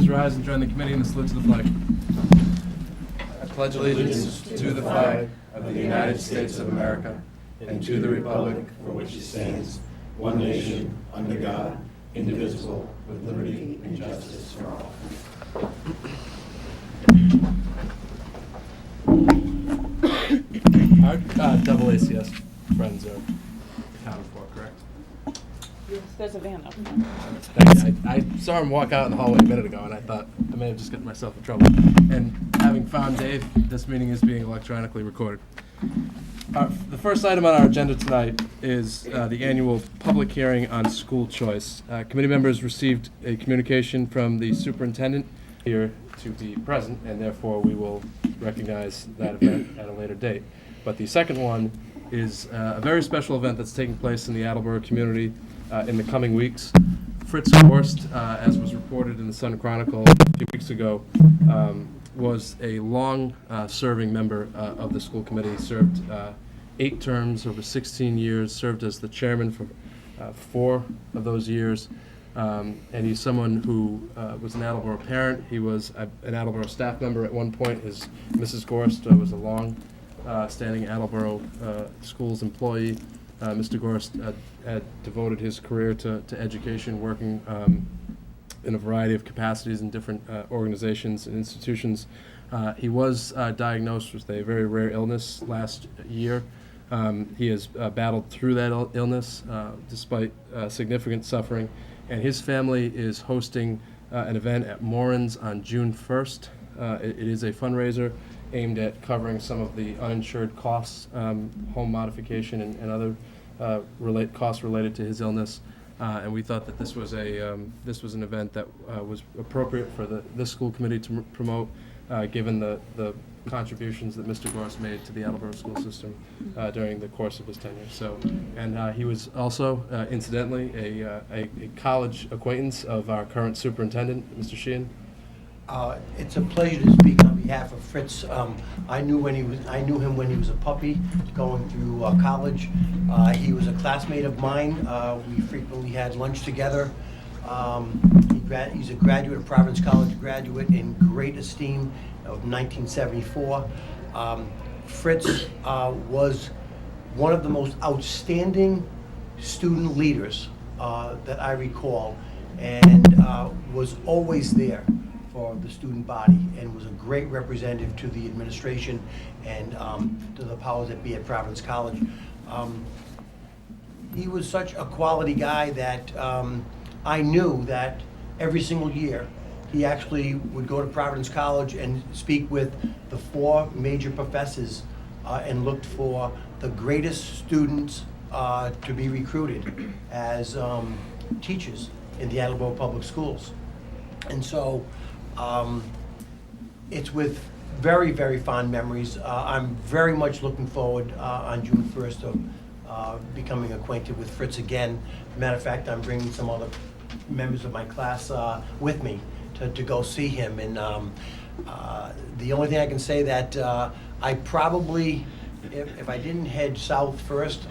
Please rise and join the committee in the salute to the flag. I pledge allegiance to the flag of the United States of America and to the republic for which it stands, one nation, under God, indivisible, with liberty and justice for all. Our double ACS friends are accounted for, correct? Yes, there's a van up front. I saw him walk out in the hallway a minute ago, and I thought I may have just gotten myself in trouble. And having found Dave, this meeting is being electronically recorded. The first item on our agenda tonight is the annual public hearing on school choice. Committee members received a communication from the superintendent here to be present, and therefore we will recognize that event at a later date. But the second one is a very special event that's taking place in the Attleboro community in the coming weeks. Fritz Gorst, as was reported in the Sun Chronicle a few weeks ago, was a long-serving member of the school committee. He served 8 terms over 16 years, served as the chairman for 4 of those years, and he's someone who was an Attleboro parent. He was an Attleboro staff member at one point. His Mrs. Gorst was a long-standing Attleboro schools employee. Mr. Gorst had devoted his career to education, working in a variety of capacities in different organizations and institutions. He was diagnosed with a very rare illness last year. He has battled through that illness despite significant suffering, and his family is hosting an event at Morin's on June 1st. It is a fundraiser aimed at covering some of the uninsured costs, home modification and other costs related to his illness. And we thought that this was an event that was appropriate for this school committee to promote, given the contributions that Mr. Gorst made to the Attleboro school system during the course of his tenure. So, and he was also, incidentally, a college acquaintance of our current superintendent, Mr. Sheehan. It's a pleasure to speak on behalf of Fritz. I knew him when he was a puppy, going through college. He was a classmate of mine. We frequently had lunch together. He's a graduate of Providence College, graduate in great esteem of 1974. Fritz was one of the most outstanding student leaders that I recall, and was always there for the student body, and was a great representative to the administration and to the powers that be at Providence College. He was such a quality guy that I knew that every single year he actually would go to Providence College and speak with the 4 major professors and looked for the greatest students to be recruited as teachers in the Attleboro Public Schools. And so it's with very, very fond memories. I'm very much looking forward on June 1st of becoming acquainted with Fritz again. Matter of fact, I'm bringing some other members of my class with me to go see him. And the only thing I can say that I probably, if I didn't head south first,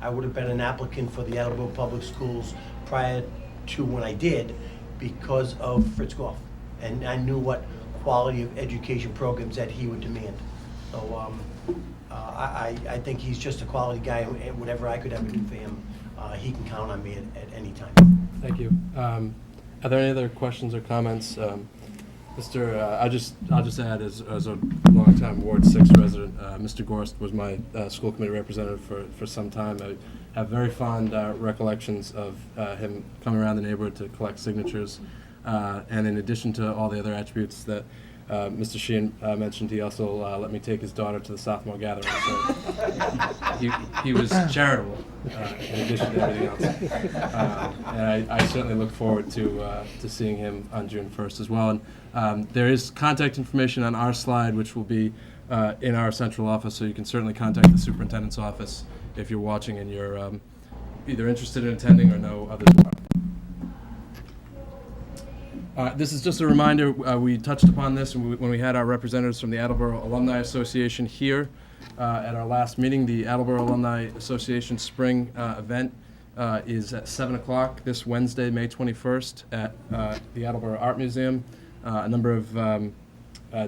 I would have been an applicant for the Attleboro Public Schools prior to when I did, because of Fritz Goff. And I knew what quality of education programs that he would demand. So I think he's just a quality guy, and whatever I could ever do for him, he can count on me at any time. Thank you. Are there any other questions or comments? I'll just add, as a longtime Ward 6 resident, Mr. Gorst was my school committee representative for some time. I have very fond recollections of him coming around the neighborhood to collect signatures. And in addition to all the other attributes that Mr. Sheehan mentioned, he also let me take his daughter to the sophomore gathering. So he was charitable in addition to everything else. And I certainly look forward to seeing him on June 1st as well. And there is contact information on our slide, which will be in our central office, so you can certainly contact the superintendent's office if you're watching and you're either interested in attending or know others who are. This is just a reminder, we touched upon this when we had our representatives from the Attleboro Alumni Association here at our last meeting. The Attleboro Alumni Association Spring event is at 7 o'clock this Wednesday, May 21st, at the Attleboro Art Museum. A number of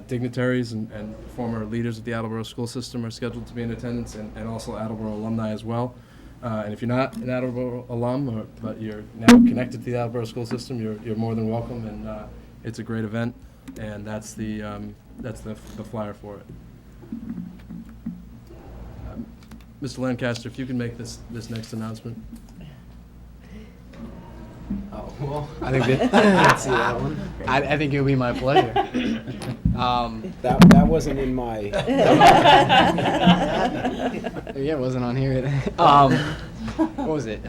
dignitaries and former leaders of the Attleboro school system are scheduled to be in attendance, and also Attleboro alumni as well. And if you're not an Attleboro alum, but you're now connected to the Attleboro school system, you're more than welcome, and it's a great event, and that's the flyer for it. Mr. Lancaster, if you can make this next announcement. Oh, well, I think let's see that one. I think it would be my pleasure. That wasn't in my. Yeah, it wasn't on here. What was it?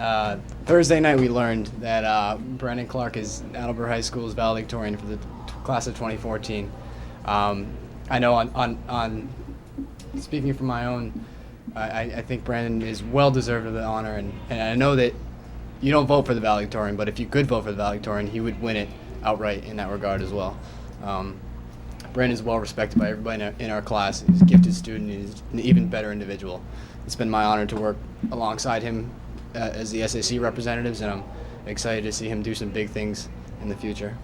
Thursday night we learned that Brandon Clark is Attleboro High School's valedictorian for the class of 2014. I know on speaking from my own, I think Brandon is well deserved of the honor, and I know that you don't vote for the valedictorian, but if you could vote for the valedictorian, he would win it outright in that regard as well. Brandon is well respected by everybody in our class. He's a gifted student. He's an even better individual. It's been my honor to work alongside him as the SAC representatives, and I'm excited to see him do some big things in the future.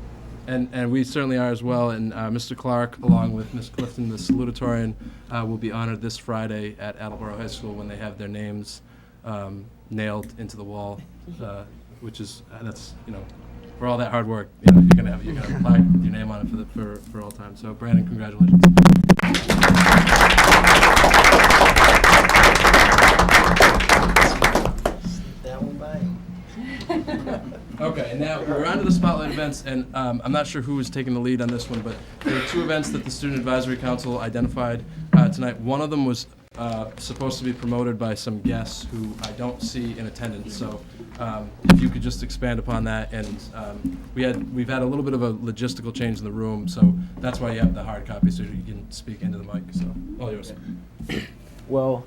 And we certainly are as well. And Mr. Clark, along with Ms. Clifton, the salutatorian, will be honored this Friday at Attleboro High School when they have their names nailed into the wall, which is that's for all that hard work, you're gonna apply your name on it for all time. So Brandon, congratulations. That one by. Okay, and now we're on to the spotlight events, and I'm not sure who was taking the lead on this one, but there were two events that the Student Advisory Council identified tonight. One of them was supposed to be promoted by some guests who I don't see in attendance, so if you could just expand upon that. And we've had a little bit of a logistical change in the room, so that's why you have the hard copy, so you can speak into the mic. So all yours. Well,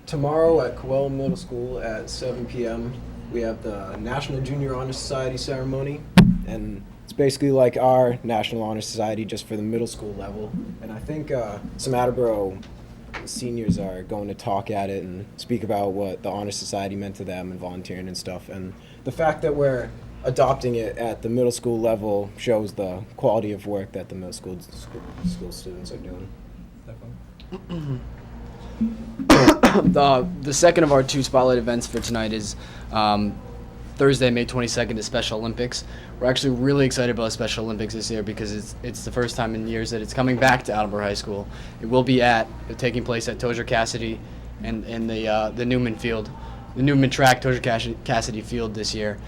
tomorrow at Coelho Middle School at 7 p.m. we have the National Junior Honor Society ceremony, and it's basically like our National Honor Society just for the middle school level. And I think some Attleboro seniors are going to talk at it and speak about what the Honor Society meant to them and volunteering and stuff. And the fact that we're adopting it at the middle school level shows the quality of work that the middle school students are doing. The second of our two spotlight events for tonight is Thursday, May 22nd, the Special Olympics. We're actually really excited about Special Olympics this year because it's the first time in years that it's coming back to Attleboro High School. It will be taking place at Tozier Cassidy and in the Newman Field, the Newman Track Tozier Cassidy Field this year.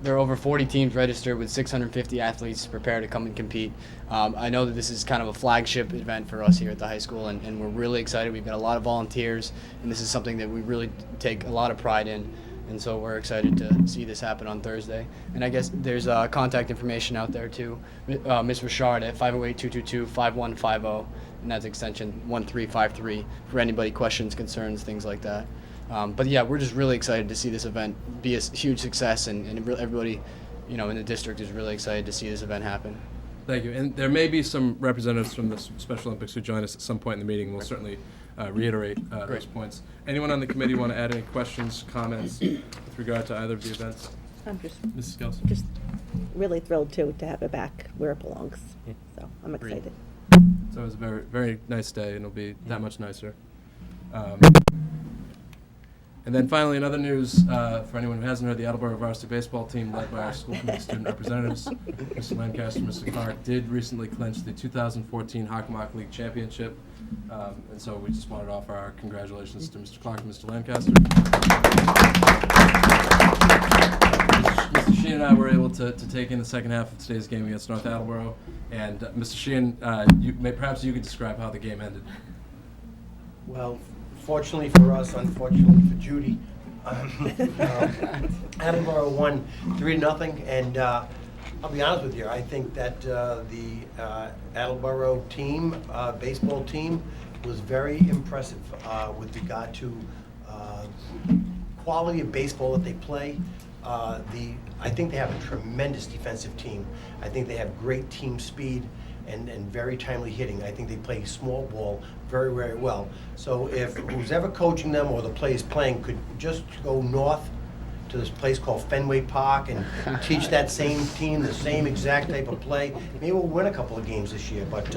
There are over 40 teams registered with 650 athletes prepared to come and compete. I know that this is kind of a flagship event for us here at the high school, and we're really excited. We've got a lot of volunteers, and this is something that we really take a lot of pride in. And so we're excited to see this happen on Thursday. And I guess there's contact information out there too. Ms. Richard at 508-222-5150, and that's extension 1353 for anybody questions, concerns, things like that. But yeah, we're just really excited to see this event be a huge success, and everybody, in the district is really excited to see this event happen. Thank you. And there may be some representatives from the Special Olympics who join us at some point in the meeting. We'll certainly reiterate those points. Anyone on the committee want to add any questions, comments with regard to either of the events? I'm just Mrs. Kelso. just really thrilled to have it back where it belongs. So I'm excited. So it was a very, very nice day, and it'll be that much nicer. And then finally, in other news, for anyone who hasn't heard, the Attleboro varsity baseball team, led by our school committee student representatives, Mr. Lancaster, Mr. Clark, did recently clinch the 2014 Hockomock League Championship. And so we just wanted to offer our congratulations to Mr. Clark and Mr. Lancaster. Mr. Sheehan and I were able to take in the second half of today's game against North Attleboro. And Mr. Sheehan, perhaps you could describe how the game ended. Well, fortunately for us, unfortunately for Judy, Attleboro won 3-0, and I'll be honest with you, I think that the Attleboro team, baseball team, was very impressive with regard to quality of baseball that they play. I think they have a tremendous defensive team. I think they have great team speed. and very timely hitting. I think they play small ball very, very well. So if who's ever coaching them or the players playing could just go north to this place called Fenway Park and teach that same team the same exact type of play, maybe we'll win a couple of games this year. But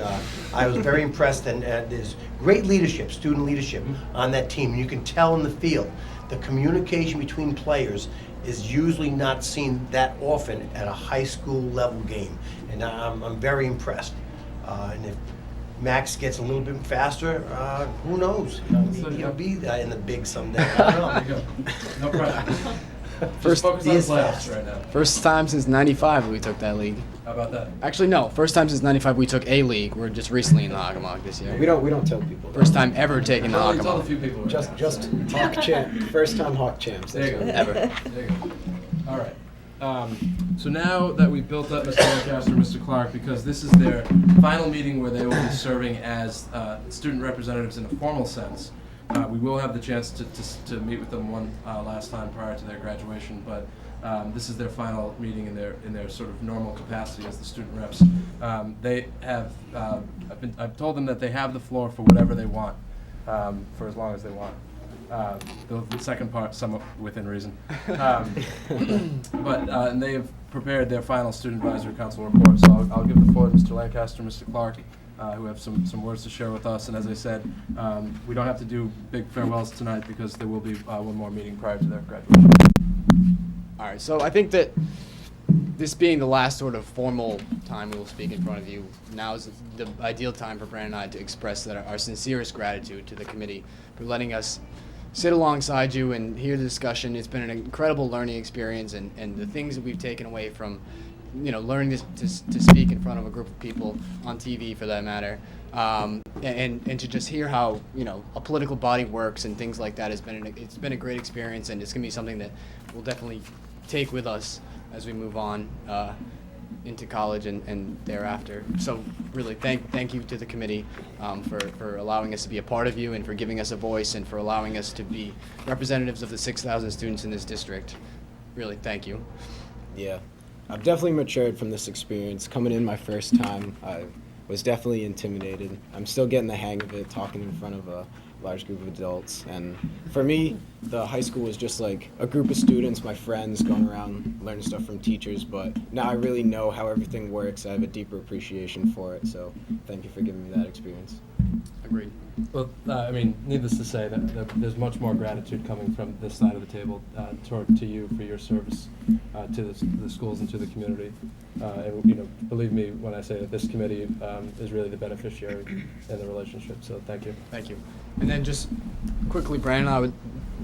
I was very impressed, and there's great leadership, student leadership on that team. And you can tell in the field, the communication between players is usually not seen that often at a high school level game. And I'm very impressed. And if Max gets a little bit faster, who knows? Maybe he'll be in the big someday. I don't know. There you go. No pressure. First, Focus on the playoffs right now. first time since '95 we took that league. How about that? Actually, no. First time since '95 we took a league. We're just recently in the Hockomock this year. We don't tell people. that. First time ever taking the Well, you told a Hockomock. few people. Right now, Just so. Hawk champ. First time Hawk champs. There you go. Ever. There you go. All right. So now that we've built up Mr. Lancaster and Mr. Clark, because this is their final meeting where they will be serving as student representatives in a formal sense, we will have the chance to meet with them one last time prior to their graduation, but this is their final meeting in their sort of normal capacity as the student reps. They have I've told them that they have the floor for whatever they want, for as long as they want. The second part, somewhat within reason. And they have prepared their final Student Advisory Council report. So I'll give the floor to Mr. Lancaster and Mr. Clark, who have some words to share with us. And as I said, we don't have to do big farewells tonight because there will be one more meeting prior to their graduation. All right. So I think that this being the last sort of formal time we will speak in front of you, now is the ideal time for Brandon and I to express our sincerest gratitude to the committee for letting us sit alongside you and hear the discussion. It's been an incredible learning experience, and the things that we've taken away from, learning to speak in front of a group of people on TV, for that matter, and to just hear how a political body works and things like that it's been a great experience, and it's gonna be something that we'll definitely take with us as we move on into college and thereafter. So really thank you to the committee for allowing us to be a part of you and for giving us a voice and for allowing us to be representatives of the 6,000 students in this district. Really, thank you. Yeah, I've definitely matured from this experience. Coming in my first time, I was definitely intimidated. I'm still getting the hang of it, talking in front of a large group of adults. And for me, the high school was just like a group of students, my friends, going around learning stuff from teachers. But now I really know how everything works. I have a deeper appreciation for it. So thank you for giving me that experience. Agreed. Well, needless to say, that there's much more gratitude coming from this side of the table to you for your service to the schools and to the community. And believe me when I say that this committee is really the beneficiary in the relationship. So thank you. Thank you. And then just quickly, Brandon and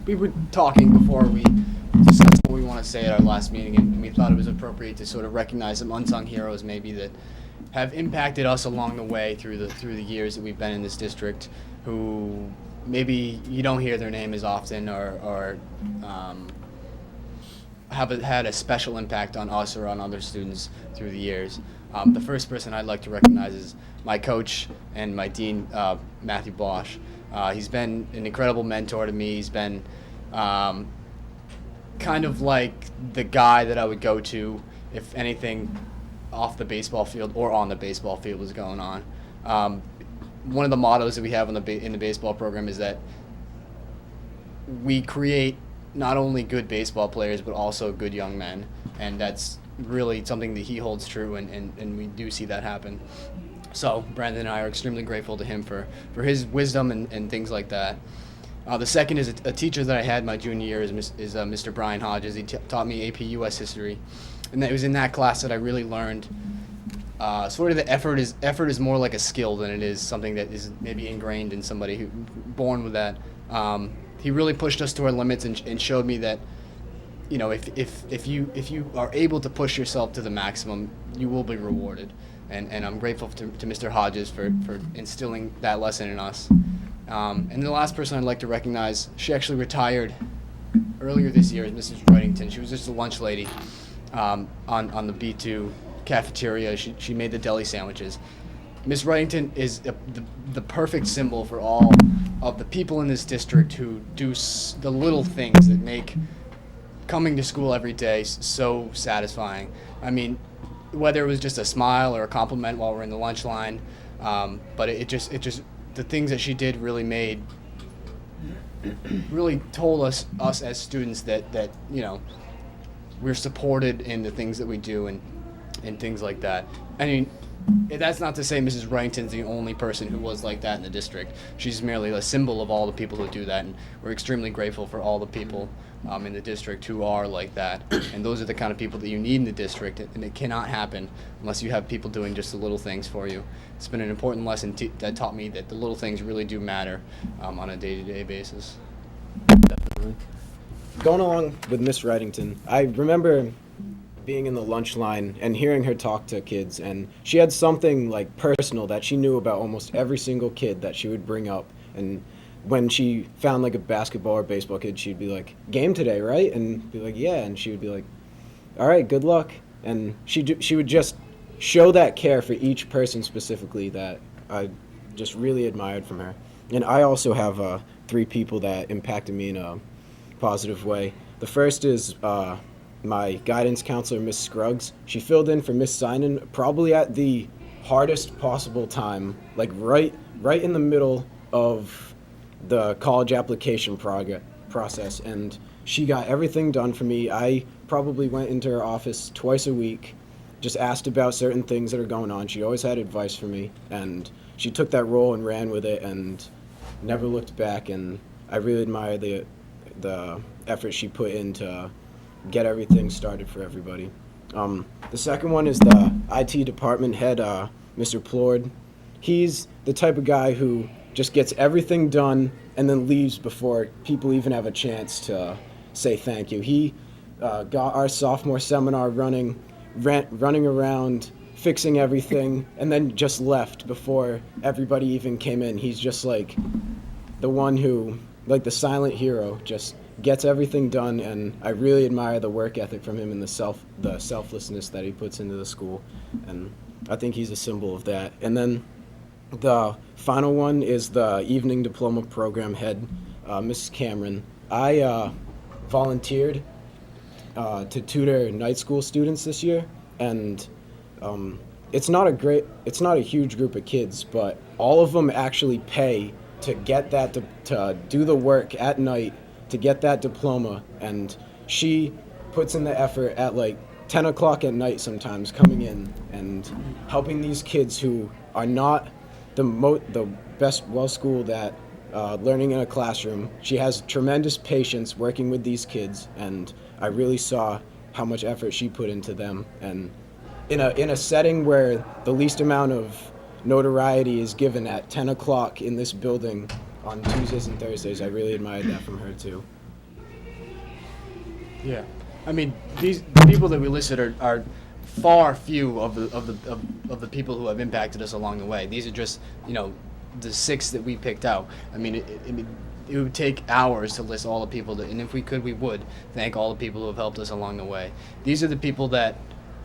we were talking before we discussed what we want to say at our last meeting, and we thought it was appropriate to sort of recognize some unsung heroes maybe that have impacted us along the way through the years that we've been in this district, who maybe you don't hear their name as often or have had a special impact on us or on other students through the years. The first person I'd like to recognize is my coach and my dean, Matthew Bosch. He's been an incredible mentor to me. He's been kind of like the guy that I would go to if anything off the baseball field or on the baseball field was going on. One of the mottos that we have in the baseball program is that we create not only good baseball players but also good young men, and that's really something that he holds true, and we do see that happen. So Brandon and I are extremely grateful to him for his wisdom and things like that. The second is a teacher that I had my junior year is Mr. Brian Hodges. He taught me AP US history, and it was in that class that I really learned sort of the effort is more like a skill than it is something that is maybe ingrained in somebody who born with that. He really pushed us to our limits and showed me that if you are able to push yourself to the maximum, you will be rewarded. And I'm grateful to Mr. Hodges for instilling that lesson in us. And the last person I'd like to recognize, she actually retired earlier this year, is Mrs. Wrightington. She was just a lunch lady on the B2 cafeteria. She made the deli sandwiches. Miss Wrightington is the perfect symbol for all of the people in this district who do the little things that make coming to school every day so satisfying. I mean, whether it was just a smile or a compliment while we're in the lunch line, but it just the things that she did really told us as students that we're supported in the things that we do and things like that. I mean, that's not to say Mrs. Wrighton's the only person who was like that in the district. She's merely a symbol of all the people who do that, and we're extremely grateful for all the people in the district who are like that. And those are the kind of people that you need in the district, and it cannot happen unless you have people doing just the little things for you. It's been an important lesson that taught me that the little things really do matter on a day-to-day basis. Definitely. Going along with Miss Wrightington, I remember being in the lunch line and hearing her talk to kids, and she had something like personal that she knew about almost every single kid that she would bring up. And when she found like a basketball or baseball kid, she'd be like, "Game today, right?" And be like, "Yeah." And she would be like, "All right, good luck." And she would just show that care for each person specifically that I just really admired from her. And I also have 3 people that impacted me in a positive way. The first is my guidance counselor, Miss Scruggs. She filled in for Miss Sinan probably at the hardest possible time, like right in the middle of the college application process, and she got everything done for me. I probably went into her office twice a week, just asked about certain things that are going on. She always had advice for me, and she took that role and ran with it and never looked back, and I really admire the effort she put in to get everything started for everybody. The second one is the IT department head, Mr. Plord. He's the type of guy who just gets everything done and then leaves before people even have a chance to say thank you. He got our sophomore seminar running around, fixing everything, and then just left before everybody even came in. He's just like the one who, like the silent hero, just gets everything done, and I really admire the work ethic from him and the selflessness that he puts into the school, and I think he's a symbol of that. And then the final one is the evening diploma program head, Mrs. Cameron. I volunteered to tutor night school students this year, and it's not a huge group of kids, but all of them actually pay to get that to do the work at night to get that diploma, and she puts in the effort at like 10 o'clock at night sometimes, coming in and helping these kids who are not the best well-schooled at learning in a classroom. She has tremendous patience working with these kids, and I really saw how much effort she put into them. And in a setting where the least amount of notoriety is given at 10 o'clock in this building on Tuesdays and Thursdays, I really admired that from her too. Yeah, I mean, the people that we listed are far few of the people who have impacted us along the way. These are just the 6 that we picked out. I mean, it would take hours to list all the people that, and if we could, we would thank all the people who have helped us along the way. These are the people that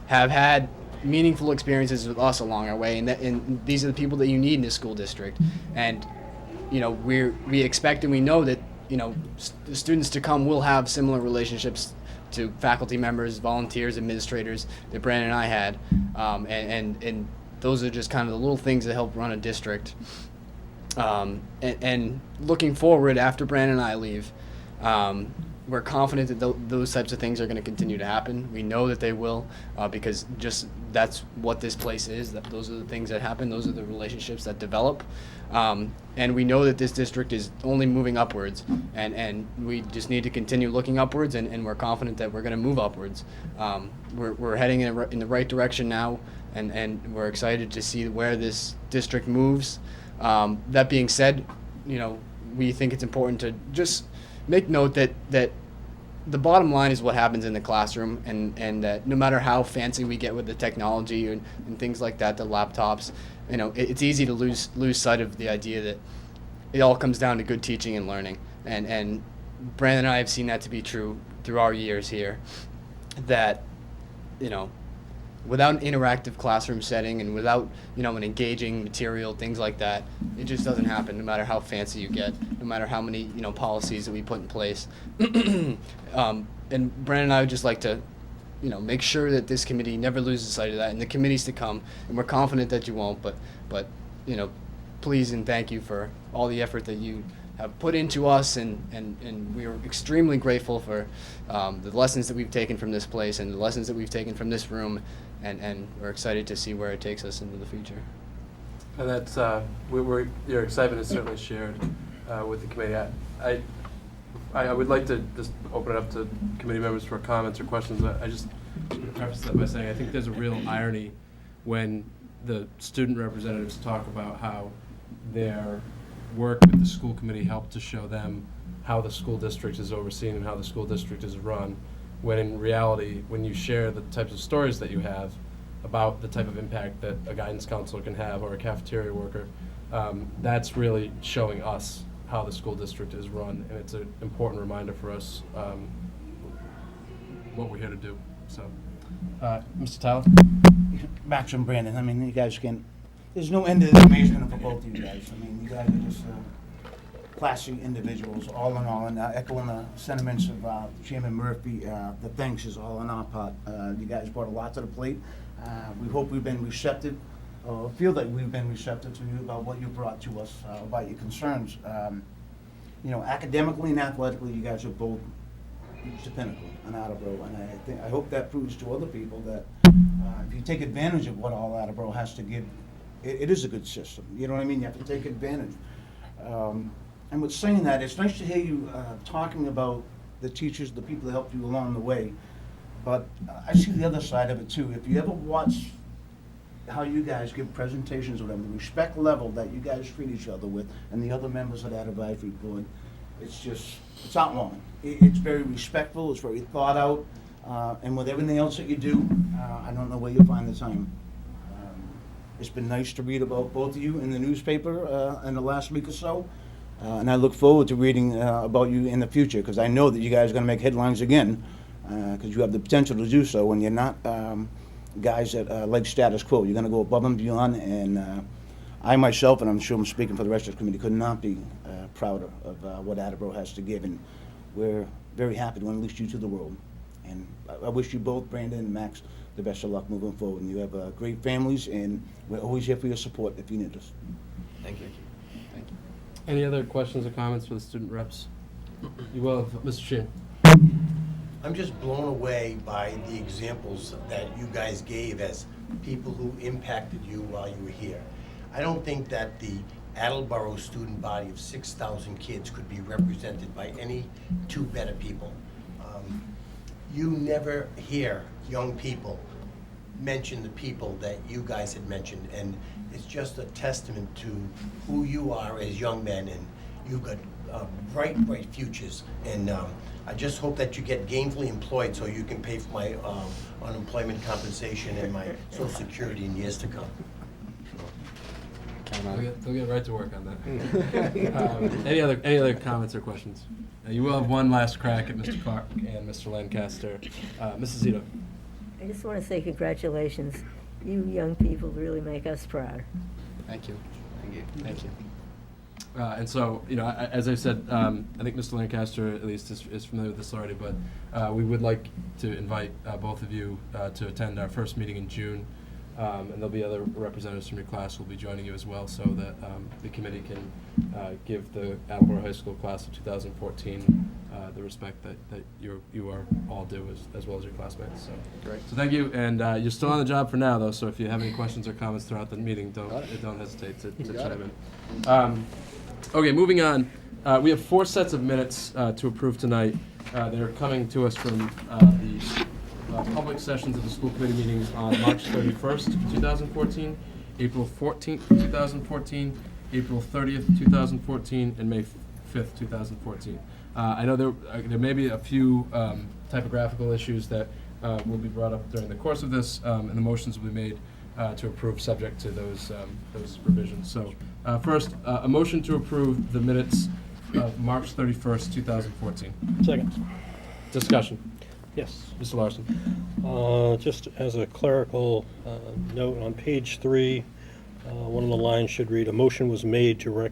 have had meaningful experiences with us along our way, and these are the people that you need in this school district. And we expect and we know that the students to come will have similar relationships to faculty members, volunteers, administrators that Brandon and I had, and those are just kind of the little things that help run a district. And looking forward, after Brandon and I leave, we're confident that those types of things are going to continue to happen. We know that they will, because just that's what this place is. Those are the things that happen. Those are the relationships that develop. And we know that this district is only moving upwards, and we just need to continue looking upwards, and we're confident that we're going to move upwards. We're heading in the right direction now, and we're excited to see where this district moves. That being said, we think it's important to just make note that the bottom line is what happens in the classroom, and that no matter how fancy we get with the technology and things like that, the laptops, it's easy to lose sight of the idea that it all comes down to good teaching and learning. And Brandon and I have seen that to be true through our years here, that without an interactive classroom setting and without an engaging material, things like that, it just doesn't happen, no matter how fancy you get, no matter how many policies that we put in place. And Brandon and I would just like to make sure that this committee never loses sight of that, and the committees to come. And we're confident that you won't, but please and thank you for all the effort that you have put into us, and we are extremely grateful for the lessons that we've taken from this place and the lessons that we've taken from this room, and we're excited to see where it takes us into the future. And that's, your excitement is certainly shared with the committee. I would like to just open it up to committee members for comments or questions. I just want to preface that by saying I think there's a real irony when the student representatives talk about how their work with the school committee helped to show them how the school district is overseen and how the school district is run, when in reality, when you share the types of stories that you have about the type of impact that a guidance counselor can have or a cafeteria worker, that's really showing us how the school district is run, and it's an important reminder for us what we're here to do. So, Mr. Tyler? Max and Brandon, I mean, you guys can, there's no end to the amazement for both of you guys. I mean, you guys are just classy individuals, all in all, and echoing the sentiments of Chairman Murphy, the thanks is all on our part. You guys brought a lot to the plate. We hope we've been receptive, or feel that we've been receptive to you about what you brought to us, about your concerns. Academically and athletically, you guys are both reached the pinnacle in Attleboro, and I hope that proves to other people that if you take advantage of what all Attleboro has to give, it is a good system. You know what I mean? You have to take advantage. And with saying that, it's nice to hear you talking about the teachers, the people that helped you along the way. But I see the other side of it too. If you ever watch how you guys give presentations or whatever, the respect level that you guys treat each other with and the other members of that advisory board, it's outlawing. It's very respectful, it's very thought out, and with everything else that you do, I don't know where you'll find the time. It's been nice to read about both of you in the newspaper in the last week or so, and I look forward to reading about you in the future, because I know that you guys are going to make headlines again, because you have the potential to do so, and you're not guys that like status quo. You're going to go above and beyond, and I myself, and I'm sure I'm speaking for the rest of the committee, could not be prouder of what Attleboro has to give, and we're very happy to unleash you to the world. And I wish you both, Brandon and Max, the best of luck moving forward. And you have great families, and we're always here for your support if you need us. Thank you. Thank you. Any other questions or comments for the student reps? You will, Mr. Sheehan. I'm just blown away by the examples that you guys gave as people who impacted you while you were here. I don't think that the Attleboro student body of 6,000 kids could be represented by any two better people. You never hear young people mention the people that you guys had mentioned, and it's just a testament to who you are as young men, and you've got bright futures. And I just hope that you get gainfully employed so you can pay for my unemployment compensation and my Social Security in years to come. They'll get right to work on that. Any other comments or questions? You will have one last crack at Mr. Clark and Mr. Lancaster. Mrs. Zito. I just want to say congratulations. You young people really make us proud. Thank you. Thank you. Thank you. And so, as I said, I think Mr. Lancaster at least is familiar with this already, but we would like to invite both of you to attend our first meeting in June. And there'll be other representatives from your class who will be joining you as well, so that the committee can give the Attleboro High School class of 2014 the respect that you are all due, as well as your classmates. So Great. So thank you, and you're still on the job for now, though. So if you have any questions or comments throughout the meeting, don't hesitate to chime in. Okay, moving on. We have 4 sets of minutes to approve tonight. They're coming to us from the public sessions of the school committee meetings on March 31st, 2014, April 14th, 2014, April 30th, 2014, and May 5th, 2014. I know there may be a few typographical issues that will be brought up during the course of this, and the motions will be made to approve subject to those revisions. So first, a motion to approve the minutes of March 31st, 2014. Second. Discussion. Yes. Mr. Larson. Just as a clerical note, on page 3, one of the lines should read, "A motion was made to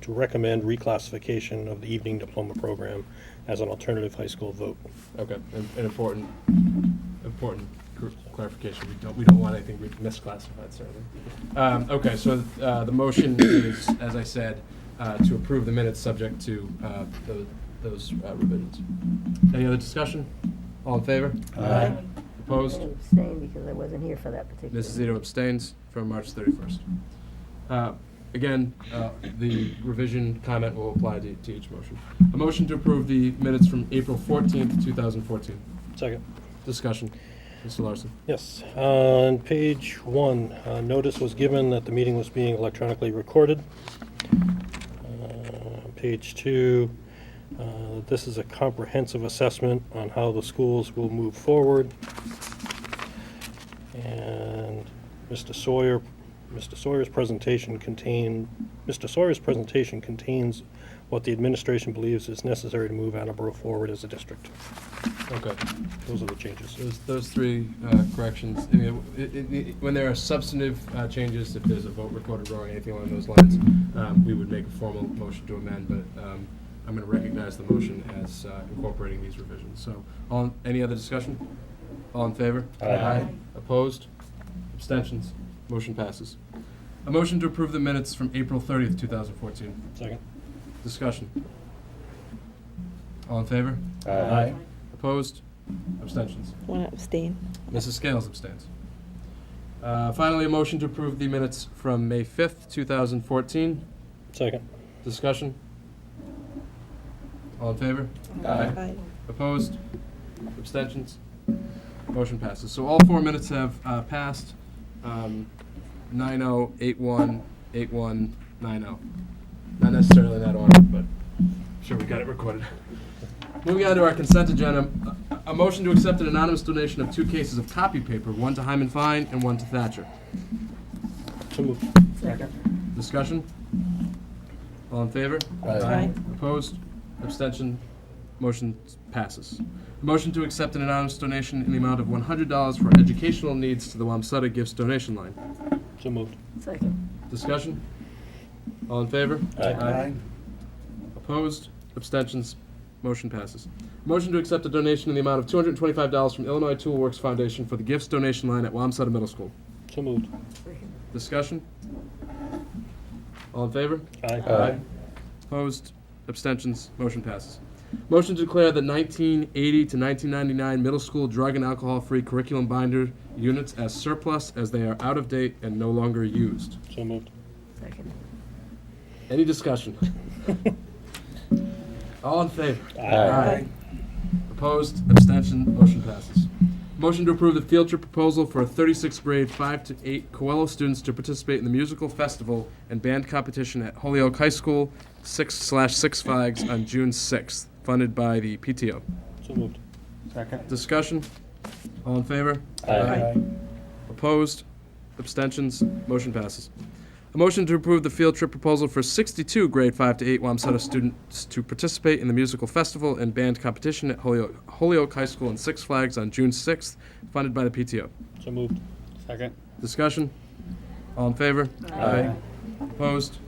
recommend reclassification of the evening diploma program as an alternative high school vote." Okay, an important important clarification. We don't want anything misclassified, certainly. Okay, so the motion is, as I said, to approve the minutes subject to those revisions. Any other discussion? All in favor? Aye. Opposed? I abstain because I wasn't here for that particular. Mrs. Zito abstains from March 31st. Again, the revision comment will apply to each motion. A motion to approve the minutes from April 14th, 2014. Second. Discussion. Mr. Larson. Yes. On page 1, notice was given that the meeting was being electronically recorded. Page 2, this is a comprehensive assessment on how the schools will move forward. And Mr. Sawyer's presentation contains what the administration believes is necessary to move Attleboro forward as a district. Okay. Those are the changes. Those three corrections, I mean, when there are substantive changes, if there's a vote recorded wrong, anything along those lines, we would make a formal motion to amend, but I'm going to recognize the motion as incorporating these revisions. So, any other discussion? All in favor? Aye. Opposed? Abstentions? Motion passes. A motion to approve the minutes from April 30th, 2014. Second. Discussion. All in favor? Aye. Opposed? Abstentions? Want to abstain? Mrs. Scales abstains. Finally, a motion to approve the minutes from May 5th, 2014. Second. Discussion. All in favor? Aye. Opposed? Abstentions? Motion passes. So all 4 minutes have passed. 9-0, 8-1, 8-1, 9-0. Not necessarily in that order, but I'm sure we got it recorded. Moving on to our consent agenda, a motion to accept an anonymous donation of 2 cases of copy paper, one to Hyman Fine and one to Thatcher. So moved. Second. Discussion? All in favor? Aye. Opposed? Abstention? Motion passes. A motion to accept an anonymous donation in the amount of $100 for educational needs to the Wamsutta Gifts donation line. So moved. Second. Discussion? All in favor? Aye. Opposed? Abstentions? Motion passes. Motion to accept a donation in the amount of $225 from Illinois Tool Works Foundation for the gifts donation line at Wamsutta Middle School. So moved. Second. Discussion? All in favor? Aye. Opposed? Abstentions? Motion passes. Motion to declare the 1980 to 1999 middle school drug and alcohol-free curriculum binder units as surplus as they are out of date and no longer used. So moved. Second. Any discussion? All in favor? Aye. Opposed? Abstention? Motion passes. Motion to approve the field trip proposal for 36th grade 5 to 8 Coelho students to participate in the musical festival and band competition at Holyoke High School, 6/6 Flags on June 6th, funded by the PTO. So moved. Discussion? All in favor? Aye. Opposed? Abstentions? Motion passes. A motion to approve the field trip proposal for 62 grade 5 to 8 Wamsutta students to participate in the musical festival and band competition at Holyoke High School and Six Flags on June 6th, funded by the PTO. So moved. Second. Discussion? All in favor? Aye. Opposed?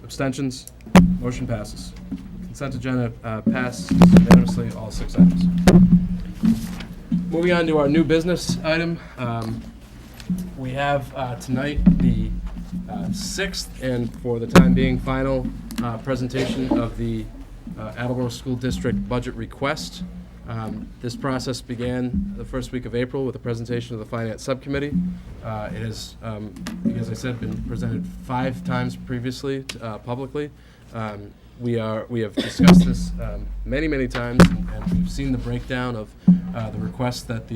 Abstentions? Motion passes. Consent agenda passed unanimously, all 6 items. Moving on to our new business item. We have tonight the 6th and, for the time being, final presentation of the Attleboro School District budget request. This process began the first week of April with a presentation of the Finance Subcommittee. It has, as I said, been presented 5 times previously publicly. We have discussed this many times, and we've seen the breakdown of the request that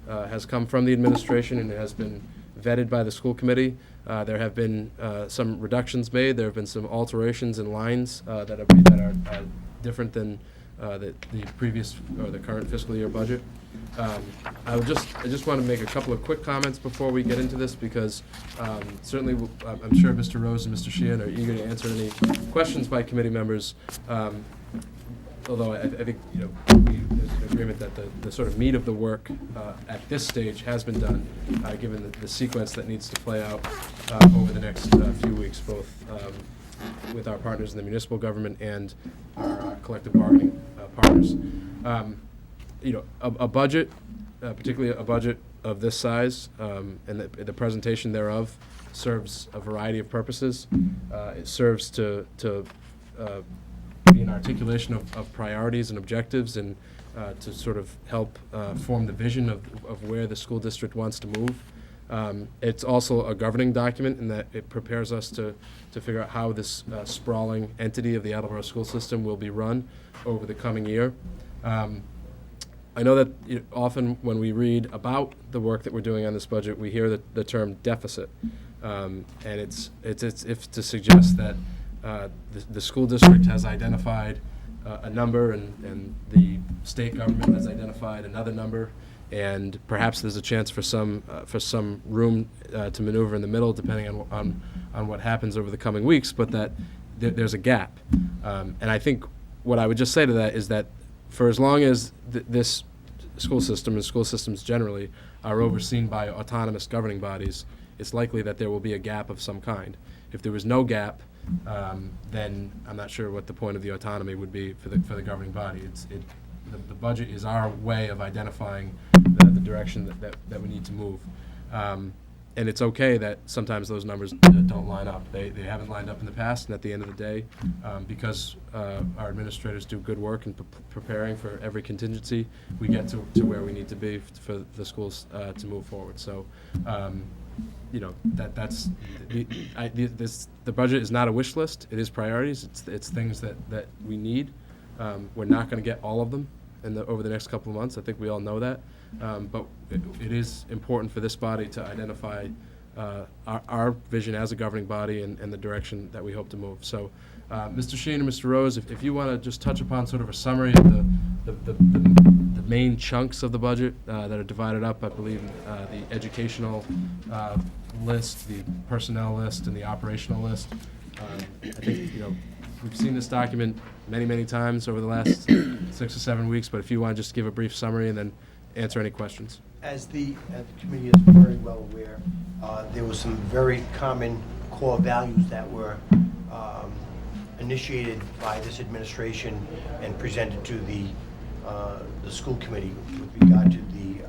has come from the administration and it has been vetted by the school committee. There have been some reductions made. There have been some alterations in lines that are different than the previous or the current fiscal year budget. I just want to make a couple of quick comments before we get into this, because certainly I'm sure Mr. Rose and Mr. Sheehan are eager to answer any questions by committee members. Although I think there's an agreement that the sort of meat of the work at this stage has been done, given the sequence that needs to play out over the next few weeks, both with our partners in the municipal government and our collective bargaining partners. A budget particularly a budget of this size, and the presentation thereof serves a variety of purposes. It serves to be an articulation of priorities and objectives, and to sort of help form the vision of where the school district wants to move. It's also a governing document in that it prepares us to figure out how this sprawling entity of the Attleboro school system will be run over the coming year. I know that often when we read about the work that we're doing on this budget, we hear the term deficit, and it's if to suggest that the school district has identified a number, and the state government has identified another number, and perhaps there's a chance for some room to maneuver in the middle, depending on what happens over the coming weeks. But that there's a gap, and I think what I would just say to that is that for as long as this school system and school systems generally are overseen by autonomous governing bodies, it's likely that there will be a gap of some kind. If there was no gap, then I'm not sure what the point of the autonomy would be for the governing body. The budget is our way of identifying the direction that we need to move. And it's okay that sometimes those numbers don't line up. They haven't lined up in the past, and at the end of the day, because our administrators do good work in preparing for every contingency, we get to where we need to be for the schools to move forward. So, that's the budget is not a wish list. It is priorities. It's things that we need. We're not going to get all of them over the next couple of months. I think we all know that. But it is important for this body to identify our vision as a governing body and the direction that we hope to move. So, Mr. Sheen and Mr. Rose, if you want to just touch upon sort of a summary of the main chunks of the budget that are divided up, I believe the educational list, the personnel list, and the operational list. I think we've seen this document many times over the last 6 or 7 weeks. But if you want to just give a brief summary and then answer any questions. As the committee is very well aware, there were some very common core values that were initiated by this administration and presented to the school committee with regard to the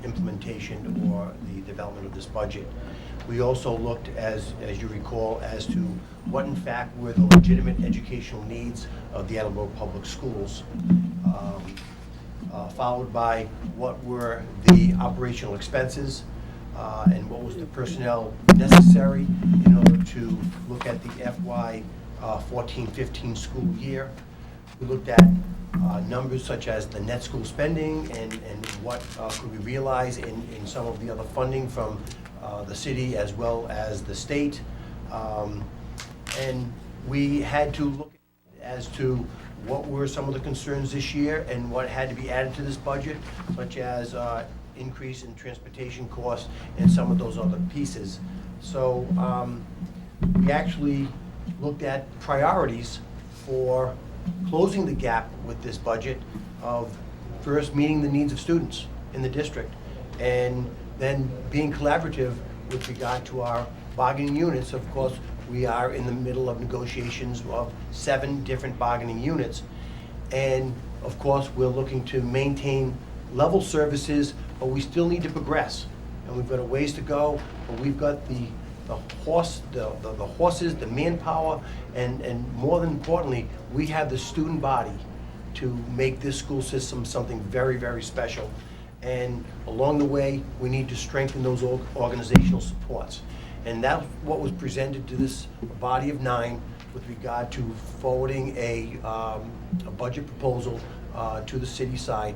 implementation or the development of this budget. We also looked, as you recall, as to what in fact were the legitimate educational needs of the Attleboro Public Schools, followed by what were the operational expenses and what was the personnel necessary in order to look at the FY 14-15 school year. We looked at numbers such as the net school spending and what could we realize in some of the other funding from the city as well as the state. And we had to look as to what were some of the concerns this year and what had to be added to this budget, such as increase in transportation costs and some of those other pieces. So we actually looked at priorities for closing the gap with this budget of first meeting the needs of students in the district, and then being collaborative with regard to our bargaining units. Of course, we are in the middle of negotiations of 7 different bargaining units. And of course, we're looking to maintain level services, but we still need to progress. And we've got a ways to go, but we've got the horses, the manpower, and more than importantly, we have the student body to make this school system something very special. And along the way, we need to strengthen those organizational supports. And that's what was presented to this body of 9 with regard to forwarding a budget proposal to the city side.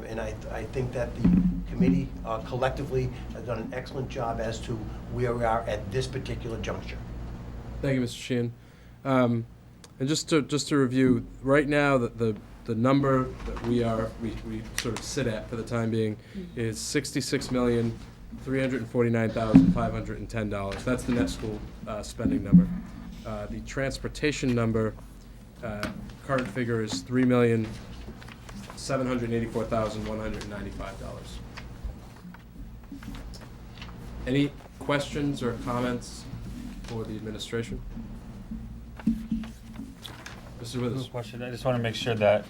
And I think that the committee collectively has done an excellent job as to where we are at this particular juncture. Thank you, Mr. Sheehan. And just to review, right now the number that we sort of sit at for the time being is $66,349,510. That's the net school spending number. The transportation number, current figure is $3,784,195. Any questions or comments for the administration? Mr. Withers. Question. I just want to make sure that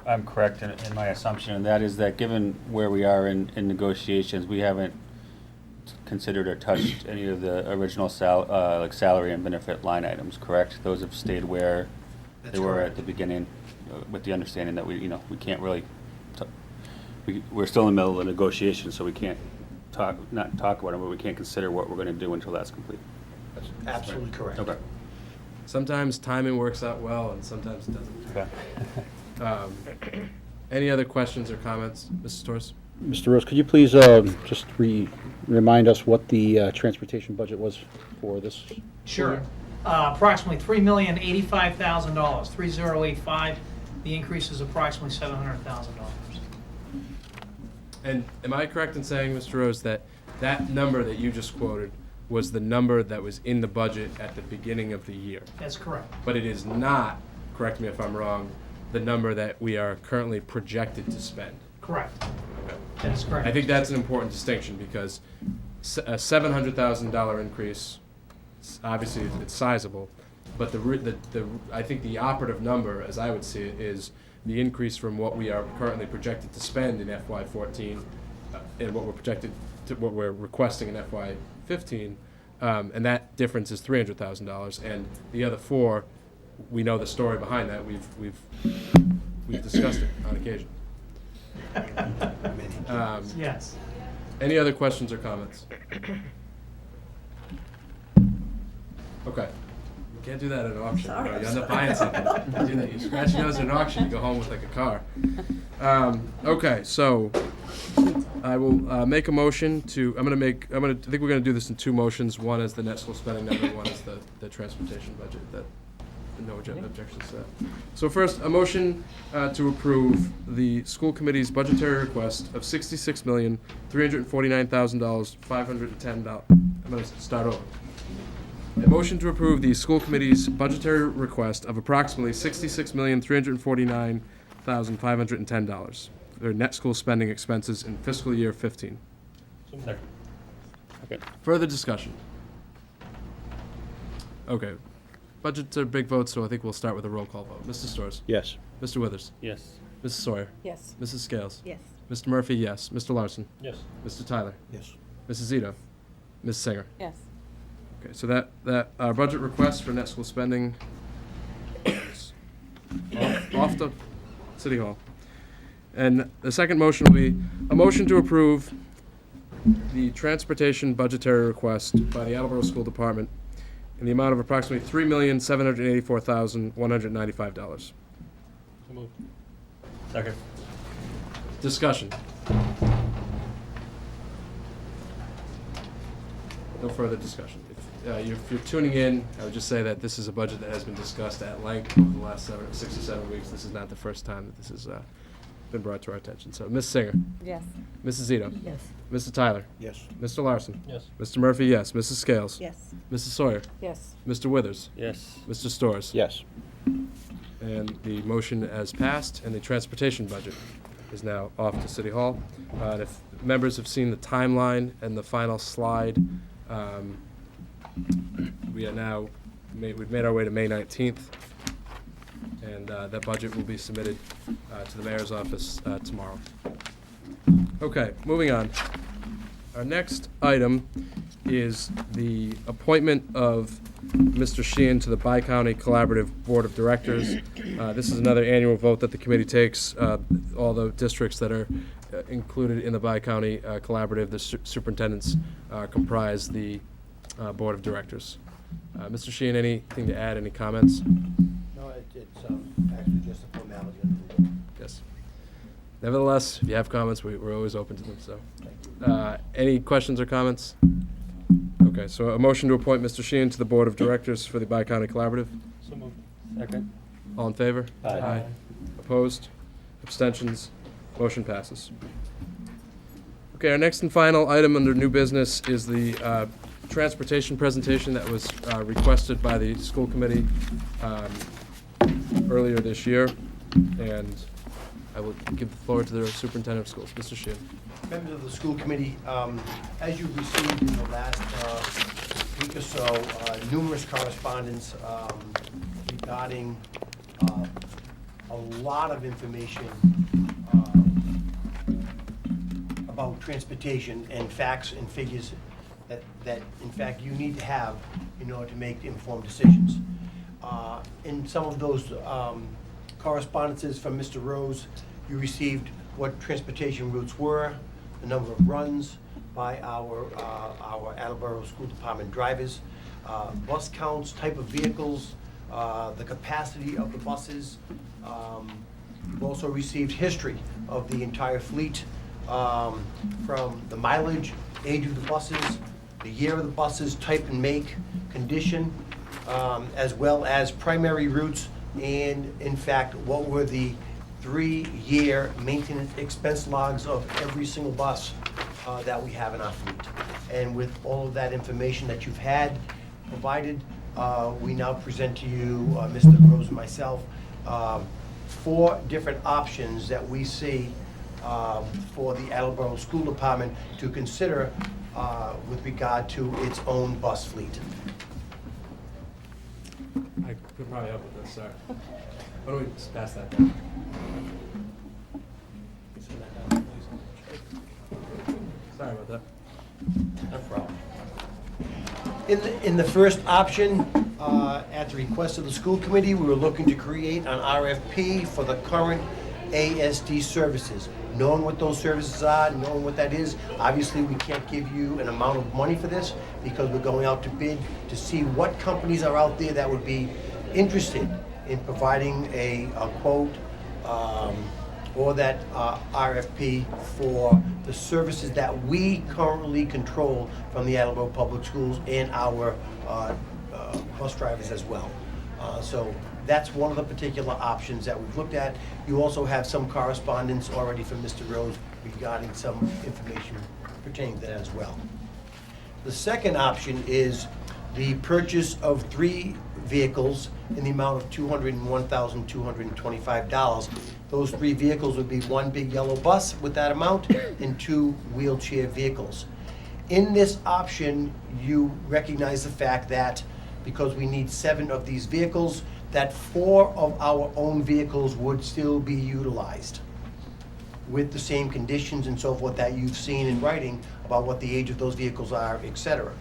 I'm correct in my assumption, and that is that given where we are in negotiations, we haven't considered or touched any of the original salary and benefit line items, correct? Those have stayed where That's they were correct. at the beginning, with the understanding that we can't really, we're still in the middle of the negotiation, so we can't not talk about it, but we can't consider what we're gonna do until that's complete. Absolutely correct. Okay. Sometimes timing works out well, and sometimes it doesn't. Okay. Any other questions or comments, Mrs. Torres? Mr. Rose, could you please just remind us what the transportation budget was for this? Sure. Approximately $3,085,000, 3085. The increase is approximately $700,000. And am I correct in saying, Mr. Rose, that that number that you just quoted was the number that was in the budget at the beginning of the year? That's correct. But it is not, correct me if I'm wrong, the number that we are currently projected to spend. Correct. Okay. That is correct. I think that's an important distinction because a $700,000 increase, obviously it's sizable, but I think the operative number, as I would see it, is the increase from what we are currently projected to spend in FY14 and what we're requesting in FY15, and that difference is $300,000. And the other four, we know the story behind that. We've discussed it on occasion. Yes. Any other questions or comments? Okay. You can't do that at an auction. Sorry. You end up buying something. You do that. You scratch your nose at an auction, you go home with like a car. Okay, so I will make a motion to, I think we're gonna do this in two motions. One is the net school spending number, one is the transportation budget. No objections to that. So first, a motion to approve the school committee's budgetary request of $66,349,000, $510. I'm gonna start over. A motion to approve the school committee's budgetary request of approximately $66,349,510. Their net school spending expenses in fiscal year 15. Second. Further discussion. Okay. Budgets are big votes, so I think we'll start with a roll call vote. Mr. Storrs? Yes. Mr. Withers? Yes. Mrs. Sawyer? Yes. Mrs. Scales? Yes. Mr. Murphy, yes. Mr. Larson? Yes. Mr. Tyler? Yes. Mrs. Zito? Ms. Singer? Yes. Okay, so that our budget request for net school spending is off to City Hall. And the second motion will be a motion to approve the transportation budgetary request by the Attleboro School Department in the amount of approximately $3,784,195. So moved. Second. Discussion. No further discussion. If you're tuning in, I would just say that this is a budget that has been discussed at length over the last 6 or 7 weeks. This is not the first time that this has been brought to our attention. So, Ms. Singer, Yes. Mrs. Zito, Yes. Mr. Tyler, Yes. Mr. Larson, Yes. Mr. Murphy, yes. Mrs. Scales, Yes. Mrs. Sawyer, Yes. Mr. Withers, Yes. Mr. Storrs. Yes. And the motion as passed, and the transportation budget is now off to City Hall. And if members have seen the timeline and the final slide, we've made our way to May 19th, and that budget will be submitted to the mayor's office tomorrow. Okay, moving on. Our next item is the appointment of Mr. Sheehan to the Bi-County Collaborative Board of Directors. This is another annual vote that the committee takes. All the districts that are included in the Bi-County Collaborative, the superintendents comprise the Board of Directors. Mr. Sheehan, anything to add, any comments? No, it's actually just a formality. Yes. Nevertheless, if you have comments, we're always open to them, so. Any questions or comments? Okay, so a motion to appoint Mr. Sheehan to the Board of Directors for the Bi-County Collaborative. So moved. Second. All in favor? Aye. Opposed? Abstentions? Motion passes. Okay, our next and final item under new business is the transportation presentation that was requested by the school committee earlier this year. And I will give the floor to the superintendent of schools, Mr. Sheehan. Members of the school committee, as you've received in the last week or so, numerous correspondence regarding a lot of information about transportation and facts and figures that in fact you need to have in order to make informed decisions. In some of those correspondences from Mr. Rose, you received what transportation routes were, the number of runs by our Attleboro School Department drivers, bus counts, type of vehicles, the capacity of the buses. We've also received history of the entire fleet, from the mileage, age of the buses, the year of the buses, type and make, condition, as well as primary routes, and in fact, what were the 3-year maintenance expense logs of every single bus that we have in our fleet. And with all of that information that you've had provided, we now present to you, Mr. Rose and myself, 4 different options that we see for the Attleboro School Department to consider with regard to its own bus fleet. I could probably help with this, sir. Why don't we just pass that down? Send that down, please. Sorry about that. No problem. In the first option, at the request of the school committee, we were looking to create an RFP for the current ASD services. Knowing what those services are, knowing what that is, obviously we can't give you an amount of money for this because we're going out to bid to see what companies are out there that would be interested in providing a quote or that RFP for the services that we currently control from the Attleboro Public Schools and our bus drivers as well. So that's one of the particular options that we've looked at. You also have some correspondence already from Mr. Rose regarding some information pertaining to that as well. The second option is the purchase of 3 vehicles in the amount of $201,225. Those 3 vehicles would be 1 big yellow bus with that amount and 2 wheelchair vehicles. In this option, you recognize the fact that because we need 7 of these vehicles, that 4 of our own vehicles would still be utilized with the same conditions and so forth that you've seen in writing about what the age of those vehicles are, et cetera.